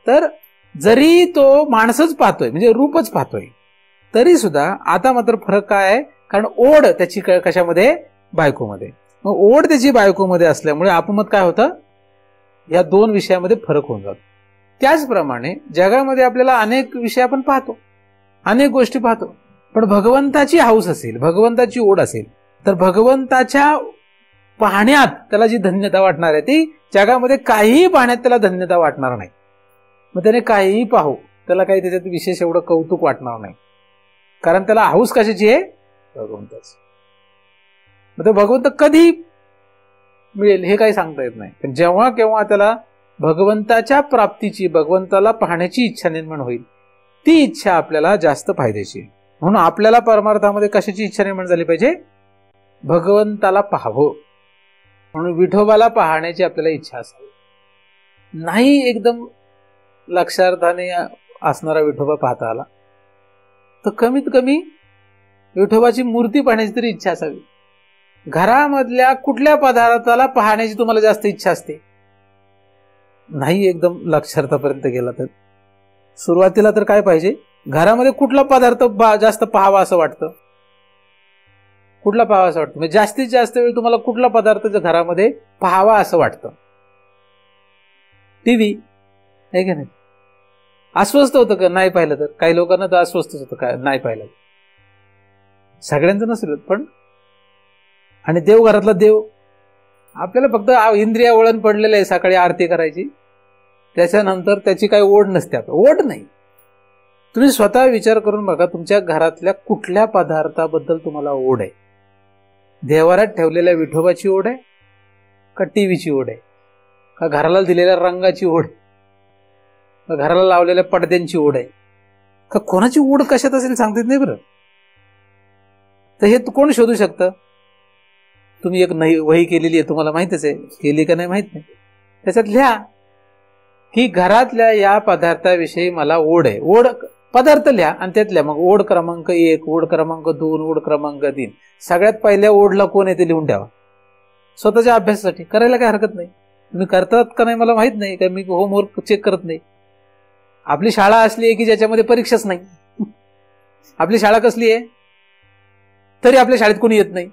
[SPEAKER 2] तर जरी तो माणसच पाहतोय, म्हणजे रूपच पाहतोय, तरी सुद्धा आता मात्र फरक काय आहे? कारण ओढ त्याची कशामध्ये? बायकोमध्ये. मग ओढ त्याची बायकोमध्ये असल्यामुळे आपोआप काय होतं? या दोन विषयामध्ये फरक होऊन जातो. त्याचप्रमाणे जगामध्ये आपल्याला अनेक विषय आपण पाहतो, अनेक गोष्टी पाहतो, पण भगवंताची हौस असेल, भगवंताची ओढ असेल, तर भगवंताच्या पाहण्यात त्याला जी धन्यता वाटणार आहे ती जगामध्ये काहीही पाहण्यात त्याला धन्यता वाटणार नाही. मग त्याने काहीही पाहू, त्याला काही त्याच्यात विशेष एवढं कौतुक वाटणार नाही, कारण त्याला हौस कशाची आहे? भगवंताची. मग तो भगवंत कधी मिळेल हे काही सांगता येत नाही. पण जेव्हा केव्हा त्याला भगवंताच्या प्राप्तीची, भगवंताला पाहण्याची इच्छा निर्माण होईल, ती इच्छा आपल्याला जास्त फायद्याची. म्हणून आपल्याला परमार्थामध्ये कशाची इच्छा निर्माण झाली पाहिजे? भगवंताला पाहावं. म्हणून विठोबाला पाहण्याची आपल्याला इच्छा असावी. नाही एकदम लक्षार्थाने असणारा विठोबा पाहता आला, तर कमीत कमी विठोबाची मूर्ती पाहण्याची तरी इच्छा असावी. घरामधल्या कुठल्या पदार्थाला पाहण्याची तुम्हाला जास्त इच्छा असते? नाही एकदम लक्षार्थापर्यंत गेला तर सुरुवातीला तर काय पाहिजे? घरामध्ये कुठला पदार्थ जास्त पाहावा असं वाटतं? कुठला पाहावा असं वाटतं? म्हणजे जास्तीत जास्त वेळ तुम्हाला कुठला पदार्थ घरामध्ये पाहावा असं वाटतं? टीव्ही, आहे का नाही? अस्वस्थ होतं का नाही पाहिलं तर? काही लोकांना तर अस्वस्थच होतं काय नाही पाहिलं. सगळ्यांचं नसेल पण. आणि देव, घरातला देव आपल्याला फक्त इंद्रिय वळण पडलेलं आहे सकाळी आरती करायची, त्याच्यानंतर त्याची काही ओढ नसते. आता ओढ नाही. तुम्ही स्वतः विचार करून बघा, तुमच्या घरातल्या कुठल्या पदार्थाबद्दल तुम्हाला ओढ आहे? देवाऱ्यात ठेवलेल्या विठोबाची ओढ आहे का टीव्हीची ओढ आहे का घराला दिलेल्या रंगाची ओढ का घराला लावलेल्या पडद्यांची ओढ आहे का कोणाची ओढ कशात असेल सांगता येत नाही बरं. तर हे कोण शोधू शकतं? तुम्ही एक वही केलेली आहे, तुम्हाला माहितच आहे, केली का नाही माहित नाही, त्याच्यात लिहा की घरातल्या या पदार्थाविषयी मला ओढ आहे. ओढ पदार्थ लिहा आणि त्यात लिहा. मग ओढ क्रमांक 1, ओढ क्रमांक 2, ओढ क्रमांक 3. सगळ्यात पहिल्या ओढला कोण आहे ते लिहून ठेवा. स्वतःच्या अभ्यासासाठी करायला काही हरकत नाही. तुम्ही करतात का नाही मला माहित नाही, कारण मी होमवर्क चेक करत नाही. आपली शाळा असली आहे की ज्याच्यामध्ये परीक्षाच नाही. आपली शाळा कसली आहे? तरी आपल्या शाळेत कोणी येत नाही.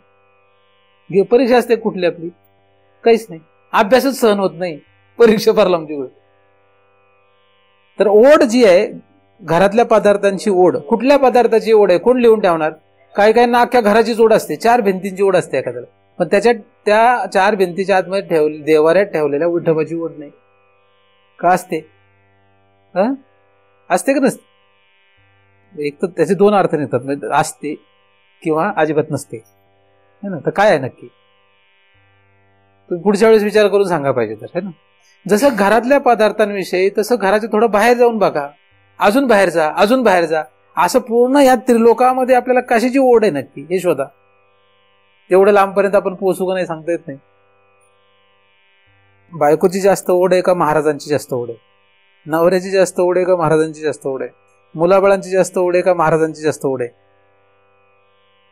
[SPEAKER 2] परीक्षा असते कुठली आपली? काहीच नाही. अभ्यासच सहन होत नाही, परीक्षा भरला आमची गोष्ट. तर ओढ जी आहे, घरातल्या पदार्थांची ओढ, कुठल्या पदार्थाची ओढ आहे कोण लिहून ठेवणार? काही काही ना अख्ख्या घराचीच ओढ असते, 4 भिंतींची ओढ असते एखाद्याला, पण त्याच्यात त्या 4 भिंतीच्या आतमध्ये देवाऱ्यात ठेवलेल्या विठोबाची ओढ नाही का? असते? असते का नसते? एक तर त्याचे 2 अर्थ निघतात, म्हणजे असते किंवा अजिबात नसते, है ना. तर काय आहे नक्की? तुम्ही पुढच्या वेळेस विचार करून सांगा पाहिजे तर, है ना. जसं घरातल्या पदार्थांविषयी, तसं घराच्या थोडं बाहेर जाऊन बघा, अजून बाहेर जा, अजून बाहेर जा. असं पूर्ण या त्रिलोकामध्ये आपल्याला कशाची ओढ आहे नक्की हे शोधा. एवढं लांबपर्यंत आपण पोहोचू का नाही सांगता येत नाही. बायकोची जास्त ओढ आहे का महाराजांची जास्त ओढ आहे? नवऱ्याची जास्त ओढ आहे का महाराजांची जास्त ओढ आहे? मुलाबाळांची जास्त ओढ आहे का महाराजांची जास्त ओढ आहे?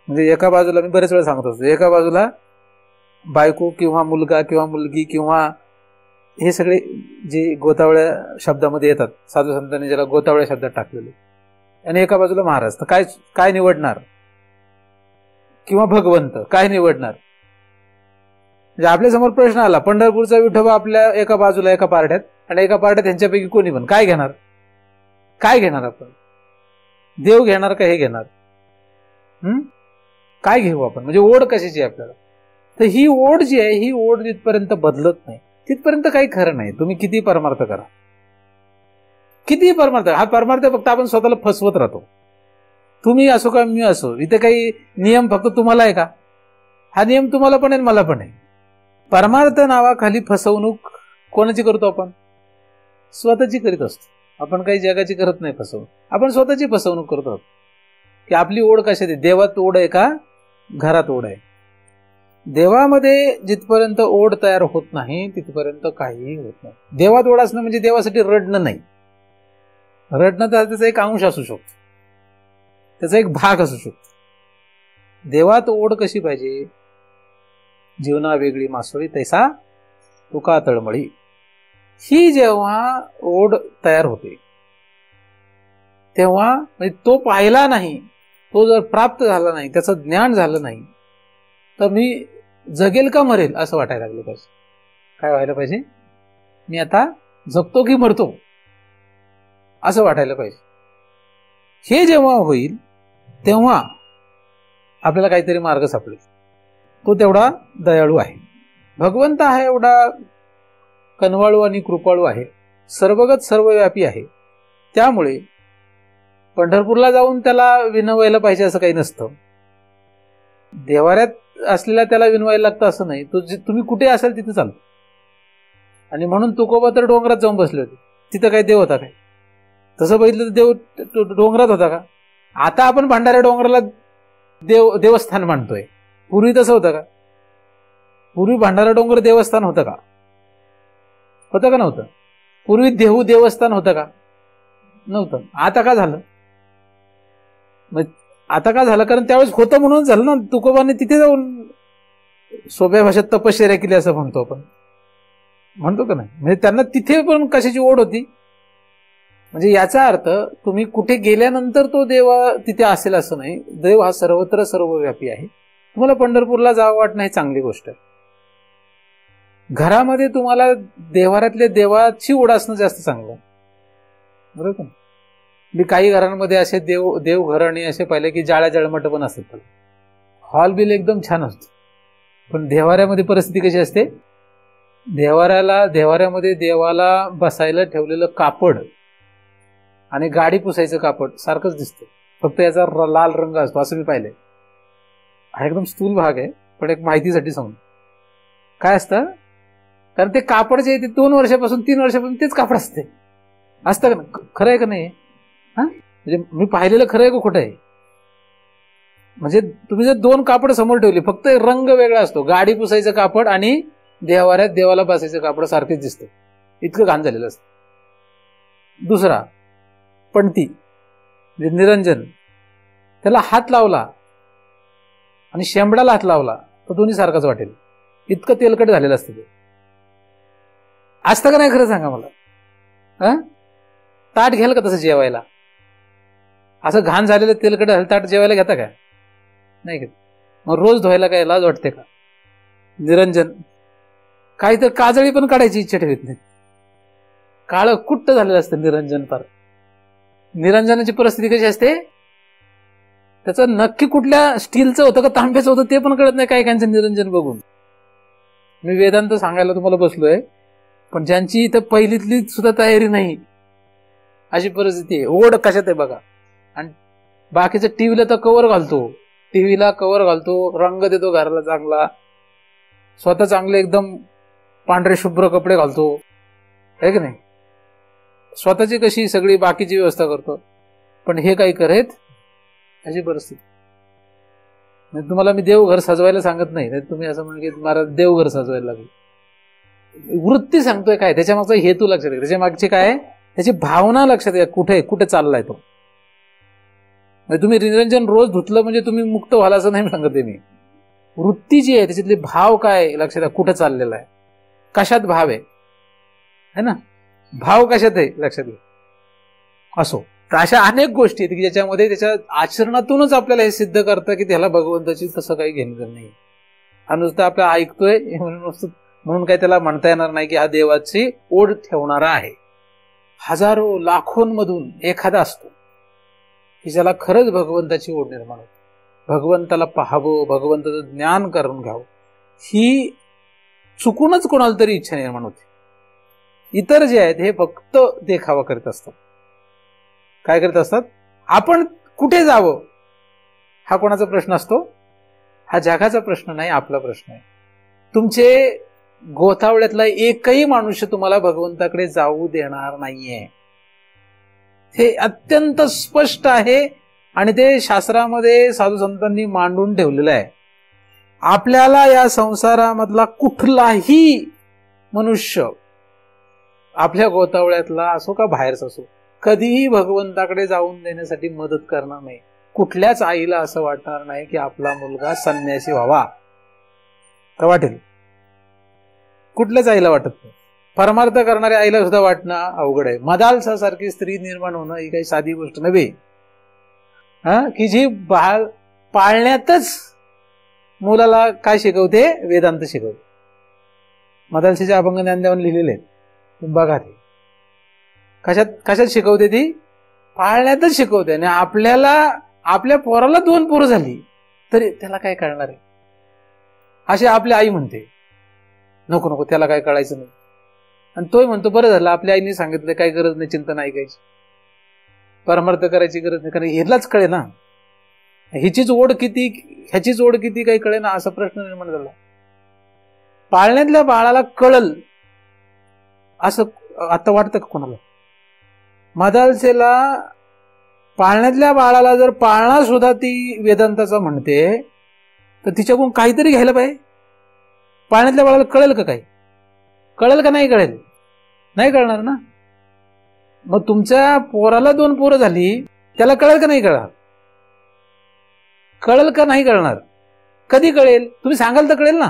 [SPEAKER 2] म्हणजे एका बाजूला मी बरेच वेळा सांगत असतो, एका बाजूला बायको किंवा मुलगा किंवा मुलगी किंवा हे सगळे जे गोतावळ्या शब्दामध्ये येतात, साधू संतांनी ज्याला गोतावळ्या शब्दात टाकलेले, आणि एका बाजूला महाराज. तर काय निवडणार? किंवा भगवंत काय निवडणार? म्हणजे आपल्या समोर प्रश्न आला, पंढरपूरचा विठोबा आपल्या एका बाजूला एका पारड्यात, आणि एका पारड्यात त्यांच्यापैकी कोणी पण काय घेणार? काय घेणार आपण? देव घेणार का हे घेणार? काय घेऊ आपण? म्हणजे ओढ कशाची आहे आपल्याला? तर ही ओढ जी आहे, ही ओढ जिथपर्यंत बदलत नाही तिथपर्यंत काही खरं नाही. तुम्ही किती परमार्थ करा, किती परमार्थ, हा परमार्थ फक्त आपण स्वतःला फसवत राहतो. तुम्ही असो का मी असो, इथे काही नियम फक्त तुम्हाला आहे का? हा नियम तुम्हाला पण आहे मला पण आहे. परमार्थ नावाखाली फसवणूक कोणाची करतो आपण? स्वतःची करीत असतो. आपण काही जगाची करत नाही फसवणूक, आपण स्वतःची फसवणूक करत आहोत. की आपली ओढ कशात आहे? देवात ओढ आहे का घरात ओढ आहे? देवामध्ये जिथपर्यंत ओढ तयार होत नाही तिथपर्यंत काहीही होत नाही. देवात ओढ असणं म्हणजे देवासाठी रडणं नाही. रडणं तर त्याचा एक अंश असू शकतो, त्याचा एक भाग असू शकतो. देवात ओढ कशी पाहिजे? जीवना वेगळी मासोळी तैसा तुका तळमळी. ही जेव्हा ओढ तयार होते तेव्हा म्हणजे तो पाहिला नाही, तो जर प्राप्त झाला नाही, त्याचं ज्ञान झालं नाही, तर मी जगेल का मरेल असं वाटायला लागलं पाहिजे. काय व्हायला पाहिजे? मी आता जगतो की मरतो असं वाटायला पाहिजे. हे जेव्हा होईल तेव्हा आपल्याला काहीतरी मार्ग सापडेल. तो तेवढा दयाळू आहे. भगवंत हा एवढा कनवाळू आणि कृपाळू आहे, सर्वगत सर्वव्यापी आहे. त्यामुळे पंढरपूरला जाऊन त्याला विनवायला पाहिजे असं काही नसतं. देवाऱ्यात असलेला त्याला विनवायला लागतं असं नाही. तुम्ही कुठे असाल तिथे चालतो. आणि म्हणून तुकोबा तर डोंगरात जाऊन बसले होते. तिथं काही देव होता काय? तसं बघितलं तर देव डोंगरात होता का? आता आपण भंडारा डोंगराला देवस्थान मानतोय. पूर्वी तसं होतं का? पूर्वी भंडारा डोंगर देवस्थान होतं का? होतं का नव्हतं? पूर्वी देहू देवस्थान होतं का? नव्हतं. आता का झालं? आता का झालं? कारण त्यावेळेस होतं म्हणून झालं ना. तुकोबाने तिथे जाऊन सोप्या भाषेत तपश्चर्या केली असं म्हणतो आपण, म्हणतो का नाही? म्हणजे त्यांना तिथे पण कशाची ओढ होती. म्हणजे याचा अर्थ तुम्ही कुठे गेल्यानंतर तो देव तिथे असेल असं नाही. देव हा सर्वत्र सर्वव्यापी आहे. तुम्हाला पंढरपूरला जावं वाटणं ही चांगली गोष्ट आहे. घरामध्ये तुम्हाला देवाऱ्यातल्या देवाची ओढ असणं जास्त चांगलं, बरोबर का? मी काही घरांमध्ये असे देवघर आणि असे पाहिले की जाळ्या जळमट पण असतात. हॉल बिल एकदम छान असतो, पण देवाऱ्यामध्ये परिस्थिती कशी असते? देवाऱ्यामध्ये देवाला बसायला ठेवलेलं कापड आणि गाडी पुसायचं कापड सारखंच दिसतं, फक्त याचा लाल रंग असतो. असं मी पाहिलंय. हा एकदम स्थूल भाग आहे, पण एक माहितीसाठी सांगू. काय असतं? कारण ते कापड जे आहे ते 2 वर्षापासून 3 वर्षापासून तेच कापड असते. असतं का? खरं आहे का नाही? हा, म्हणजे मी पाहिलेलं खरं आहे का खोटं आहे? म्हणजे तुम्ही जर 2 कापड समोर ठेवली, फक्त रंग वेगळा असतो. गाडी पुसायचं कापड आणि देवाऱ्यात देवाला बसायचं कापड सारखेच दिसतं. इतकं घाण झालेलं असतं. दुसरा पणती म्हणजे निरंजन, त्याला हात लावला आणि शेंबडाला हात लावला तर दोन्ही सारखाच वाटेल. इतकं तेलकट झालेलं असतं ते. असतं का नाही? खरं सांगा मला. ताट घ्याल का तसं जेवायला? असं घाण झालेलं तेलकट झालेलं ताट जेवायला घेता का? नाही घेत. मग रोज धुवायला काय लाज वाटते का? निरंजन काही तर काजळी पण काढायची इच्छा ठेवत नाही. काळं कुट्ट झालेलं असतं निरंजन. फार निरंजनाची परिस्थिती कशी असते? त्याचं नक्की कुठल्या स्टीलचं होतं का तांब्याचं होतं ते पण कळत नाही काही काहींचं निरंजन बघून. मी वेदांत सांगायला तुम्हाला बसलोय, पण ज्यांची इथं पहिलीतली सुद्धा तयारी नाही अशी परिस्थिती आहे. ओढ कशात आहे बघा. आणि बाकीचं टीव्हीला तर कव्हर घालतो, टीव्हीला कव्हर घालतो, रंग देतो घराला चांगला, स्वतः चांगले एकदम पांढरे शुभ्र कपडे घालतो, आहे की नाही? स्वतःची कशी सगळी बाकीची व्यवस्था करतो, पण हे काही करेत अशी परिस्थिती. म्हणजे तुम्हाला मी देवघर सजवायला सांगत नाही, तुम्ही असं म्हण की मला देवघर सजवायला लागेल. वृत्ती सांगतोय काय, त्याच्या मागचा हेतू लक्षात घ्या, त्याच्या मागची काय, त्याची भावना लक्षात घ्या, कुठे चाललाय तो. म्हणजे तुम्ही निरंजन रोज धुतलं म्हणजे तुम्ही मुक्त व्हाल असं नाही सांगत आहे मी. वृत्ती जी आहे त्याच्यातले भाव काय लक्षात घ्या, कुठे चाललेला आहे, कशात भाव आहे ना, भाव कशात आहे लक्षात घ्या. असो तर अशा अनेक गोष्टी आहेत की ज्याच्यामध्ये त्याच्या आचरणातूनच आपल्याला हे सिद्ध करतं की त्याला भगवंताची तसं काही घेणं नाही. हा नुसतं आपल्याला ऐकतोय म्हणून काही त्याला म्हणता येणार नाही की हा देवाची ओढ ठेवणारा आहे. हजारो लाखोंमधून एखादा असतो की ज्याला खरंच भगवंताची ओढ निर्माण होते, भगवंताला पाहावं, भगवंताचं ज्ञान करून घ्यावं, ही चुकूनच कोणाला तरी इच्छा निर्माण होते. इतर जे आहेत हे फक्त देखावा करत असतात. काय करत असतात? आपण कुठे जावं हा कोणाचा प्रश्न असतो? हा जगाचा प्रश्न नाही, आपला प्रश्न आहे. तुमचे गोतावळ्यातला एकही मनुष्य तुम्हाला भगवंताकडे जाऊ देणार नाहीये. हे अत्यंत स्पष्ट आहे आणि ते शास्त्रामध्ये साधू संतांनी मांडून ठेवलेलं आहे. आपल्याला या संसारामधला कुठलाही मनुष्य, आपल्या गोतावळ्यातला असो का बाहेरचा असो, कधीही भगवंताकडे जाऊन देण्यासाठी मदत करणार नाही. कुठल्याच आईला असं वाटणार नाही की आपला मुलगा संन्यासी व्हावा. का वाटेल? कुठल्याच आईला वाटत नाही. परमार्थ करणाऱ्या आईला सुद्धा वाटणं अवघड आहे. मदालसा सारखी स्त्री निर्माण होणं ही काही साधी गोष्ट नव्हे, की जी बाळ पाळण्यातच मुलाला काय शिकवते? वेदांत शिकवते. मदालसीच्या अभंग ज्ञानदेवाने लिहिलेले आहेत, बघा ते कशात शिकवते. ती पाळण्यातच शिकवते. आणि आपल्या पोराला 2 पोरं झाली तरी त्याला काय कळणार आहे? अशी आपली आई म्हणते, नको नको त्याला काय कळायचं नाही. आणि तोय म्हणतो बरं झालं आपल्या आईने सांगितलं, काही गरज नाही चिंता नाही ऐकायची, परमार्थ करायची गरज नाही, कारण ह्यालाच कळे ना, ह्याचीच ओढ किती काही कळे ना, असा प्रश्न निर्माण झाला. पाळण्यातल्या बाळाला कळल असं आता वाटतं का कोणाला? मदालसेला पाळण्यातल्या बाळाला जर पाळणा सुद्धा ती वेदांताचा म्हणते तर तिच्याकडून काहीतरी घ्यायला पाहिजे. पाळण्यातल्या बाळाला कळेल का? काही कळेल का? नाही कळेल, नाही कळणार ना. मग तुमच्या पोराला 2 पोरं झाली, त्याला कळेल का? नाही कळणार. कळेल का? नाही कळणार. कधी कळेल? तुम्ही सांगाल तर कळेल ना.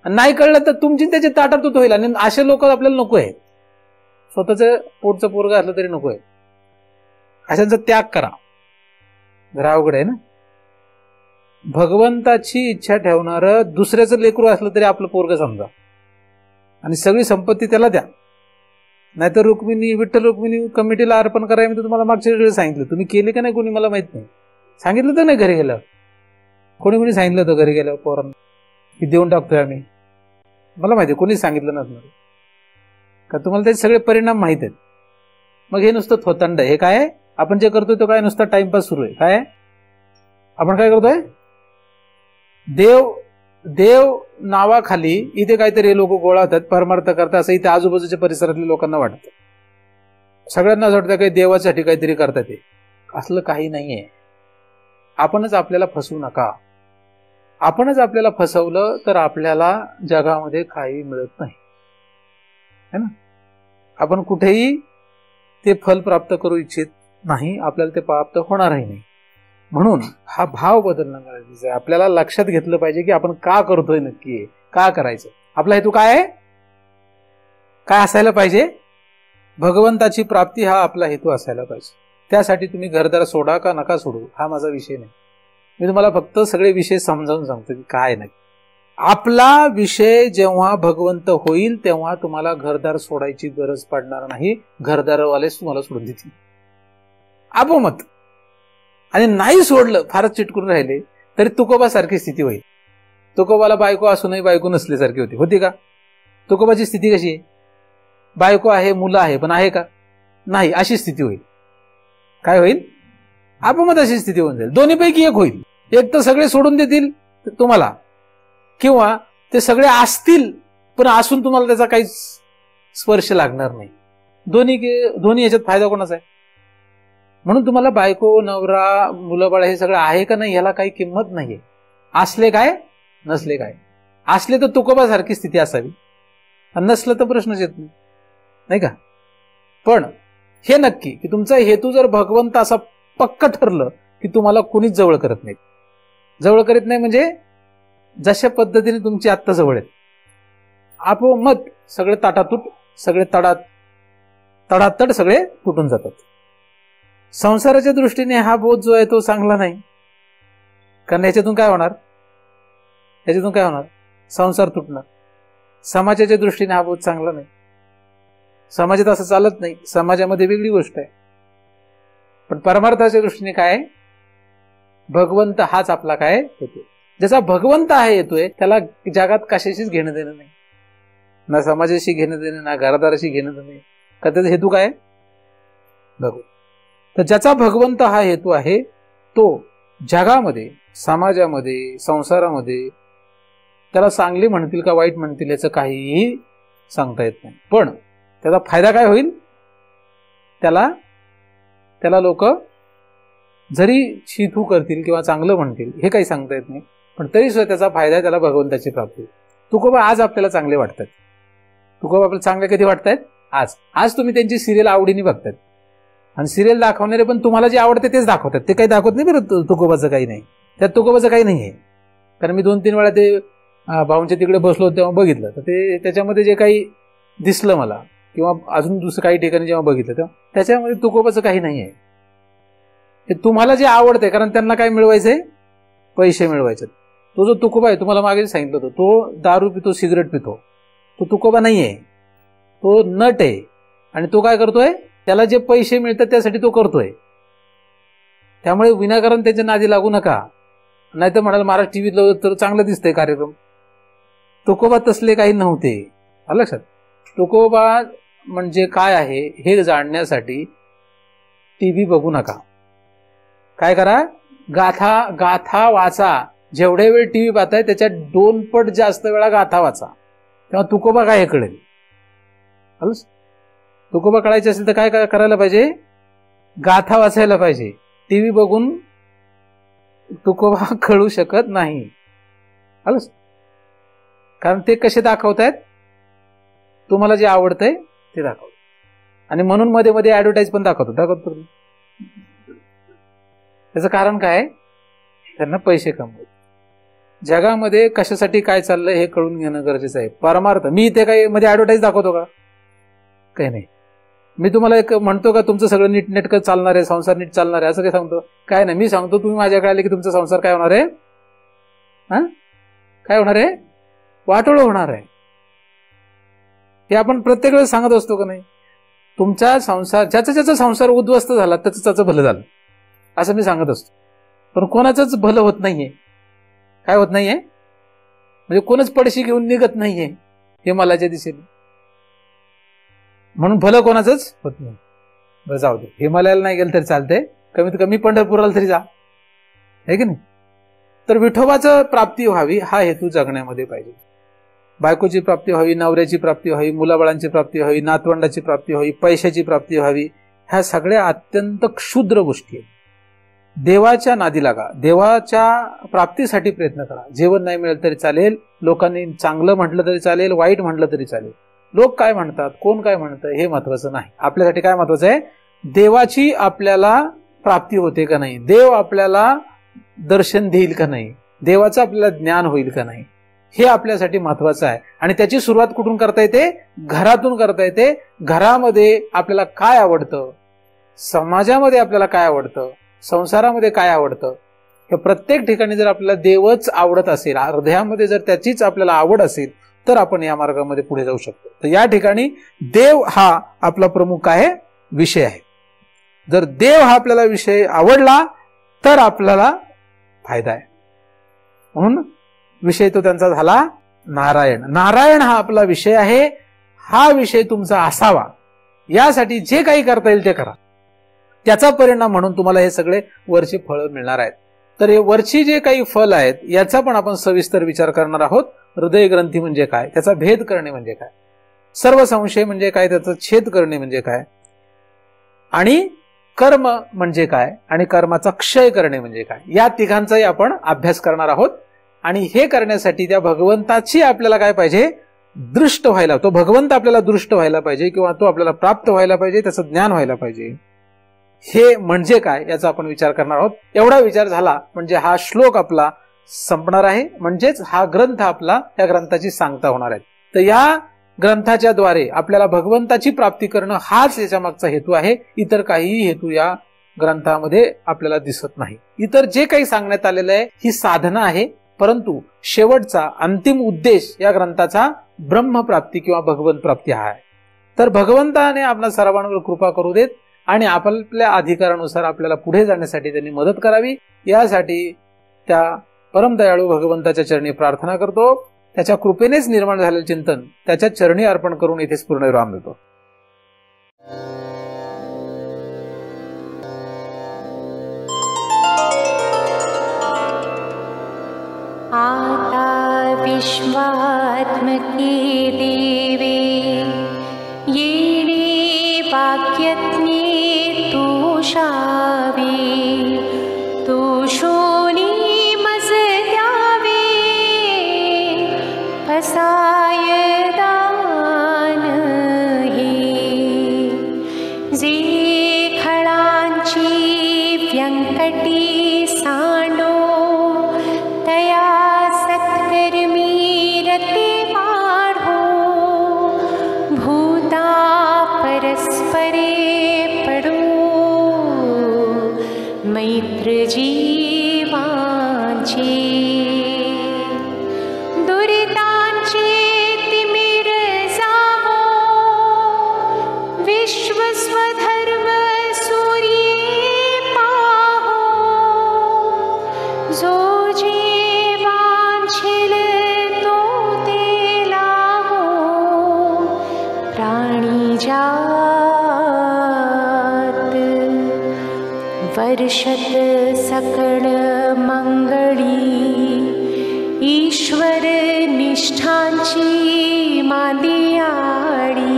[SPEAKER 2] नाही कळलं तर तुमची त्याची ताटातूट होईल. आणि असे लोक आपल्याला नको आहेत. स्वतःच पोटचं पोरगा असलं तरी नको आहे. अशांचा त्याग करा. जरा अवघड आहे ना. भगवंताची इच्छा ठेवणार दुसऱ्याचं लेकरू असलं तरी आपलं पोरग समजा आणि सगळी संपत्ती त्याला द्या. नाहीतर विठ्ठल रुक्मिणी कमिटीला अर्पण करायला मी तुम्हाला मागच्या वेळेस सांगितलं. तुम्ही केले का नाही कोणी मला माहित नाही. सांगितलं तर नाही घरी गेल्यावर? कोणी सांगितलं होतं घरी गेल्यावर पोरांना की देऊन टाकतोय आम्ही? मला माहिती आहे कोणीच सांगितलं नसणार, का तुम्हाला त्याचे सगळे परिणाम माहित आहेत. मग हे नुसतं थोतांड. हे काय आपण जे करतोय तो काय नुसता टाइमपास सुरू आहे. काय आपण काय करतोय? देव नावाखाली इथे काहीतरी लोक गोळा होतात, परमार्थ करतात असं इथे आजूबाजूच्या परिसरातल्या लोकांना वाटतं. सगळ्यांना असं वाटतं काही देवासाठी काहीतरी करतात. ते असलं काही नाहीये. आपणच आपल्याला फसवू नका. आपणच आपल्याला फसवलं तर आपल्याला जगामध्ये काही मिळत नाही, है ना. आपण कुठेही ते फल प्राप्त करू इच्छित नाही, आपल्याला ते प्राप्त होणारही नाही. म्हणून हा भाव बदलणं गरजेचं आहे. आपल्याला लक्षात घेतलं पाहिजे की आपण का करतोय, नक्की का करायचं, आपला हेतू काय आहे, काय असायला पाहिजे. भगवंताची प्राप्ती हा आपला हेतू असायला पाहिजे. त्यासाठी तुम्ही घरदार सोडा का नका सोडू हा माझा विषय नाही. मी तुम्हाला फक्त सगळे विषय समजावून सांगतो की काय नाही. आपला विषय जेव्हा भगवंत होईल तेव्हा तुम्हाला घरदार सोडायची गरज पडणार नाही. घरदारवालेच तुम्हाला सोडून देतील आपोमत. आणि नाही सोडलं, फारच चिटकून राहिले तरी तुकोबा सारखी स्थिती होईल. तुकोबाला बायको असूनही बायको नसल्यासारखी होती का? तुकोबाची स्थिती कशी आहे? बायको आहे, मुलं आहे, पण आहे का? नाही, अशी स्थिती होईल. काय होईल? आपोमत अशी स्थिती होऊन जाईल. दोन्हीपैकी एक होईल. एक तर सगळे सोडून देतील तुम्हाला, किंवा ते सगळे असतील पण असून तुम्हाला त्याचा काही स्पर्श लागणार नाही. दोन्ही याच्यात फायदा कोणाचा आहे? म्हणून तुम्हाला बायको, नवरा, मुलं बाळ हे सगळं आहे का नाही याला काही किंमत नाहीये. असले काय, नसले काय. असले तर तुकोबा सारखी स्थिती असावी, नसलं तर प्रश्नच येत नाही, नाही का. पण हे नक्की की तुमचा हेतू जर भगवंत असा पक्क ठरलं की तुम्हाला कुणीच जवळ करत नाही. जवळ करीत नाही म्हणजे जशा पद्धतीने तुमची आत्ता जवळ आहेत, आपोमत सगळे ताटातूट, सगळे तडातड सगळे तुटून जातात. संसाराच्या दृष्टीने हा बोध जो आहे तो चांगला नाही. कारण याच्यातून काय होणार? संसार तुटणार. समाजाच्या दृष्टीने हा बोध चांगला नाही. समाजात असं चालत नाही. समाजामध्ये वेगळी गोष्ट आहे. पण परमार्थाच्या दृष्टीने काय? भगवंत हाच आपला काय येतो. ज्याचा भगवंत आहे येतोय त्याला जगात कशाशीच घेणं देणं नाही. ना समाजाशी घेणं देणं, ना घरदाराशी घेणं देणं. का त्याचा हेतू काय? भगवंत. तर ज्याचा भगवंत हा हेतू आहे तो जगामध्ये, समाजामध्ये, संसारामध्ये त्याला चांगले म्हणतील का वाईट म्हणतील याचं काहीही सांगता येत नाही, पण त्याचा फायदा काय होईल, त्याला लोक जरी शिथू करतील किंवा चांगलं म्हणतील हे काही सांगता येत नाही, पण तरी सुद्धा त्याचा फायदा आहे, त्याला भगवंताची प्राप्ती. तुकोबा आज आपल्याला चांगले वाटतात, तुकोबा आपल्याला चांगले कधी वाटतायत, आज तुम्ही त्यांची सिरियल आवडीने बघतायत, आणि सिरियल दाखवणारे पण तुम्हाला जे आवडते तेच दाखवतात, ते काही दाखवत नाही बरं. तुकोबाचं काही नाही, त्यात तुकोबाचं काही नाही आहे. कारण मी 2-3 वेळा ते भाऊंच्या तिकडे बसलो तेव्हा बघितलं, तर ते त्याच्यामध्ये जे काही दिसलं मला, किंवा अजून दुसरं काही ठिकाणी जेव्हा बघितलं तेव्हा त्याच्यामध्ये तुकोबाचं काही नाही आहे. हे तुम्हाला जे आवडतंय, कारण त्यांना काय मिळवायचंय, पैसे मिळवायचे. तो जो तुकोबा आहे, तुम्हाला मागे सांगितलं होतं, तो दारू पितो, सिगरेट पितो, तो तुकोबा नाहीये, तो नट आहे. आणि तो काय करतोय, त्याला जे पैसे मिळतात त्यासाठी तो करतोय. त्यामुळे विनाकारण त्याच्या नादी लागू नका. नाही तर म्हणाल महाराज टीव्हीत लावलं तर चांगलं दिसतंय कार्यक्रम. तुकोबा तसले काही नव्हते, लक्षात. तुकोबा म्हणजे काय आहे हे जाणण्यासाठी टीव्ही बघू नका. काय करा, गाथा वाचा. जेवढे वेळ टीव्ही पाहताय त्याच्या 2 पट जास्त वेळा गाथा वाचा, तेव्हा तुकोबा काय हे कळेल. तुकोबा कळायचे असेल तर काय करायला पाहिजे, गाथा वाचायला पाहिजे. टीव्ही बघून तुकोबा कळू शकत नाही, कारण ते कसे दाखवतायत, तुम्हाला जे आवडतंय ते दाखवतात. आणि म्हणून मध्ये मध्ये ऍडव्हर्टाईज पण दाखवतो. त्याचं कारण काय, त्यांना पैसे कमवतात. जगामध्ये कशासाठी काय चाललंय हे कळून घेणं गरजेचं आहे. परमार्थ, मी इथे काही मध्ये ऍडव्हर्टाईज दाखवतो का, काही नाही. मी तुम्हाला एक म्हणतो का तुमचं सगळं नीट नेटकं चालणार आहे, संसार नीट चालणार आहे, असं काही सांगतो, काय नाही. मी सांगतो तुम्ही माझ्याकडे आले की तुमचा संसार काय होणार आहे, काय होणार आहे, वाटोळं होणार आहे. हे आपण प्रत्येक वेळेस सांगत असतो का नाही. तुमचा संसार, ज्याचा संसार उद्ध्वस्त झाला त्याचं भलं झालं असं मी सांगत असतो, पण कोणाचंच भलं होत नाहीये. काय होत नाहीये, म्हणजे कोणच पडशी घेऊन निघत नाहीये हे मला जे दिसेल, म्हणून भलं कोणाचंच होत नाही. बरं जाऊ दे, हिमालयाला नाही गेलं तरी चालतंय, कमीत कमी पंढरपुराला तरी जा, आहे की नाही. तर विठोबाचं प्राप्ती व्हावी हा हेतू जगण्यामध्ये पाहिजे. बायकोची प्राप्ती व्हावी, नवऱ्याची प्राप्ती व्हावी, मुलाबाळांची प्राप्ती व्हावी, नातवंडाची प्राप्ती व्हावी, पैशाची प्राप्ती व्हावी, ह्या सगळ्या अत्यंत क्षुद्र गोष्टी आहेत. देवाच्या नादी लागा, देवाच्या प्राप्तीसाठी प्रयत्न करा. जेवण नाही मिळेल तरी चालेल, लोकांनी चांगलं म्हटलं तरी चालेल, वाईट म्हटलं तरी चालेल. लोक काय म्हणतात, कोण काय म्हणतं हे महत्वाचं नाही. आपल्यासाठी काय महत्वाचं आहे, देवाची आपल्याला प्राप्ती होते का नाही, देव आपल्याला दर्शन देईल का नाही, देवाचं आपल्याला ज्ञान होईल का नाही, हे आपल्यासाठी महत्वाचं आहे. आणि त्याची सुरुवात कुठून करता येते, घरातून करता येते. घरामध्ये आपल्याला काय आवडतं, समाजामध्ये आपल्याला काय आवडतं, संसारामध्ये काय आवडतं, हे प्रत्येक ठिकाणी जर आपल्याला देवच आवडत असेल, हृदयामध्ये जर त्याचीच आपल्याला आवड असेल, तर आपण या मार्गामध्ये पुढे जाऊ शकतो. तर या ठिकाणी देव हा आपला प्रमुख आहे, विषय आहे. जर देव हा आपल्याला विषय आवडला तर आपल्याला फायदा आहे. म्हणून विषय तो त्यांचा झाला नारायण. नारायण हा आपला विषय आहे. हा विषय तुमचा असावा यासाठी जे काही करता येईल ते करा. त्याचा परिणाम म्हणून तुम्हाला हे सगळे वरचे फळ मिळणार आहेत. तर हे वरची जे काही फल आहेत याचा पण आपण सविस्तर विचार करणार आहोत. हृदय ग्रंथी म्हणजे काय, त्याचा भेद करणे म्हणजे काय, सर्व संशय म्हणजे काय, त्याचा छेद करणे म्हणजे काय, आणि कर्म म्हणजे काय, आणि कर्माचा क्षय करणे म्हणजे काय, या तिघांचाही आपण अभ्यास करणार आहोत. आणि हे करण्यासाठी त्या भगवंताची आपल्याला काय पाहिजे, दृष्ट व्हायला, तो भगवंत आपल्याला दृष्ट व्हायला पाहिजे, किंवा तो आपल्याला प्राप्त व्हायला पाहिजे, त्याचं ज्ञान व्हायला पाहिजे. हे म्हणजे काय याचा आपण विचार करणार आहोत. एवढा विचार झाला म्हणजे हा श्लोक आपला संपणार आहे, म्हणजेच हा ग्रंथ आपला, त्या ग्रंथाची सांगता होणार आहे. तर या ग्रंथाच्या द्वारे आपल्याला भगवंताची प्राप्ती करणं हाच याच्या मागचा हेतू आहे. इतर काहीही हेतू या ग्रंथामध्ये आपल्याला दिसत नाही. इतर जे काही सांगण्यात आलेलं आहे ही साधना आहे, परंतु शेवटचा अंतिम उद्देश या ग्रंथाचा ब्रह्मप्राप्ती किंवा भगवंत प्राप्ती हा आहे. तर भगवंताने आपल्या सर्वांवर कृपा करू देत आणि आपल्या अधिकारानुसार आपल्याला पुढे जाण्यासाठी त्यांनी मदत करावी, यासाठी त्या परमदयाळू भगवंताच्या चरणी प्रार्थना करतो. त्याच्या कृपेनेच निर्माण झालेले चिंतन त्याच्या चरणी अर्पण करून इथेच पूर्णविराम देतो.
[SPEAKER 3] मैत्र जीवांचे दुरितांचे तिमिर जावो विश्व स्वधर्म सूर्ये पाहो जो जीवांछिल तो ते लाहो प्राणी जात वर्षत सकळ मंगळी ईश्वर निष्ठांची मांदियाळी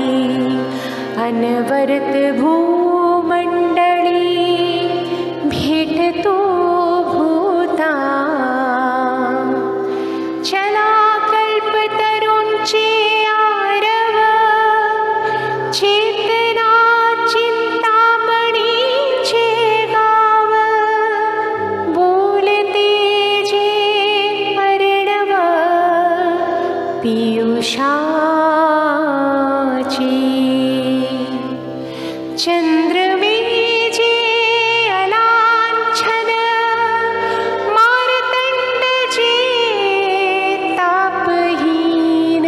[SPEAKER 3] अनवरत भूमंडळी भेटतो भूता चला कल्पतरूंचे आरव चेतना चिंतामणीचे गाव बोलते जे अर्णव पीयूषाची चंद्रमेजे अलांछन मार्तंड जे तापहीन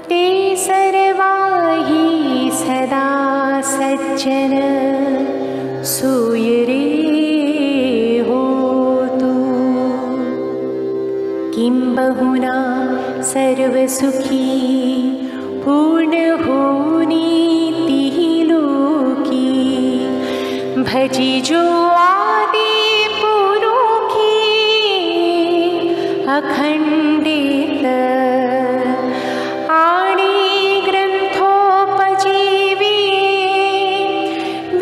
[SPEAKER 3] ते सर्वाही सदा सज्जन सूयरे होतु किंबहुना सर्वसुखी पूर्ण होनी तिहि लोकी भजी जो आदि पुरुखी अखंडित आणि ग्रंथोपजीवी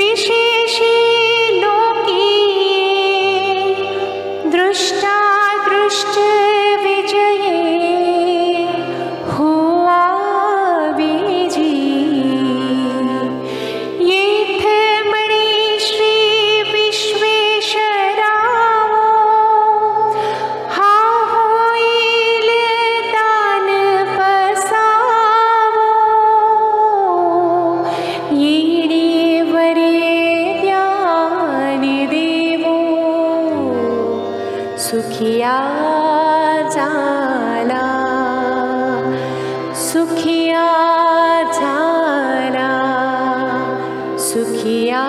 [SPEAKER 3] विशेषी लोकी दृष्टा दृष्ट विजये हुआ विजी येथ मणि श्री विश्वेश्वराव हा होईल दान पसावो येणे वरे ज्ञान देवो सुखिया झाला सुखिया झाला सुखिया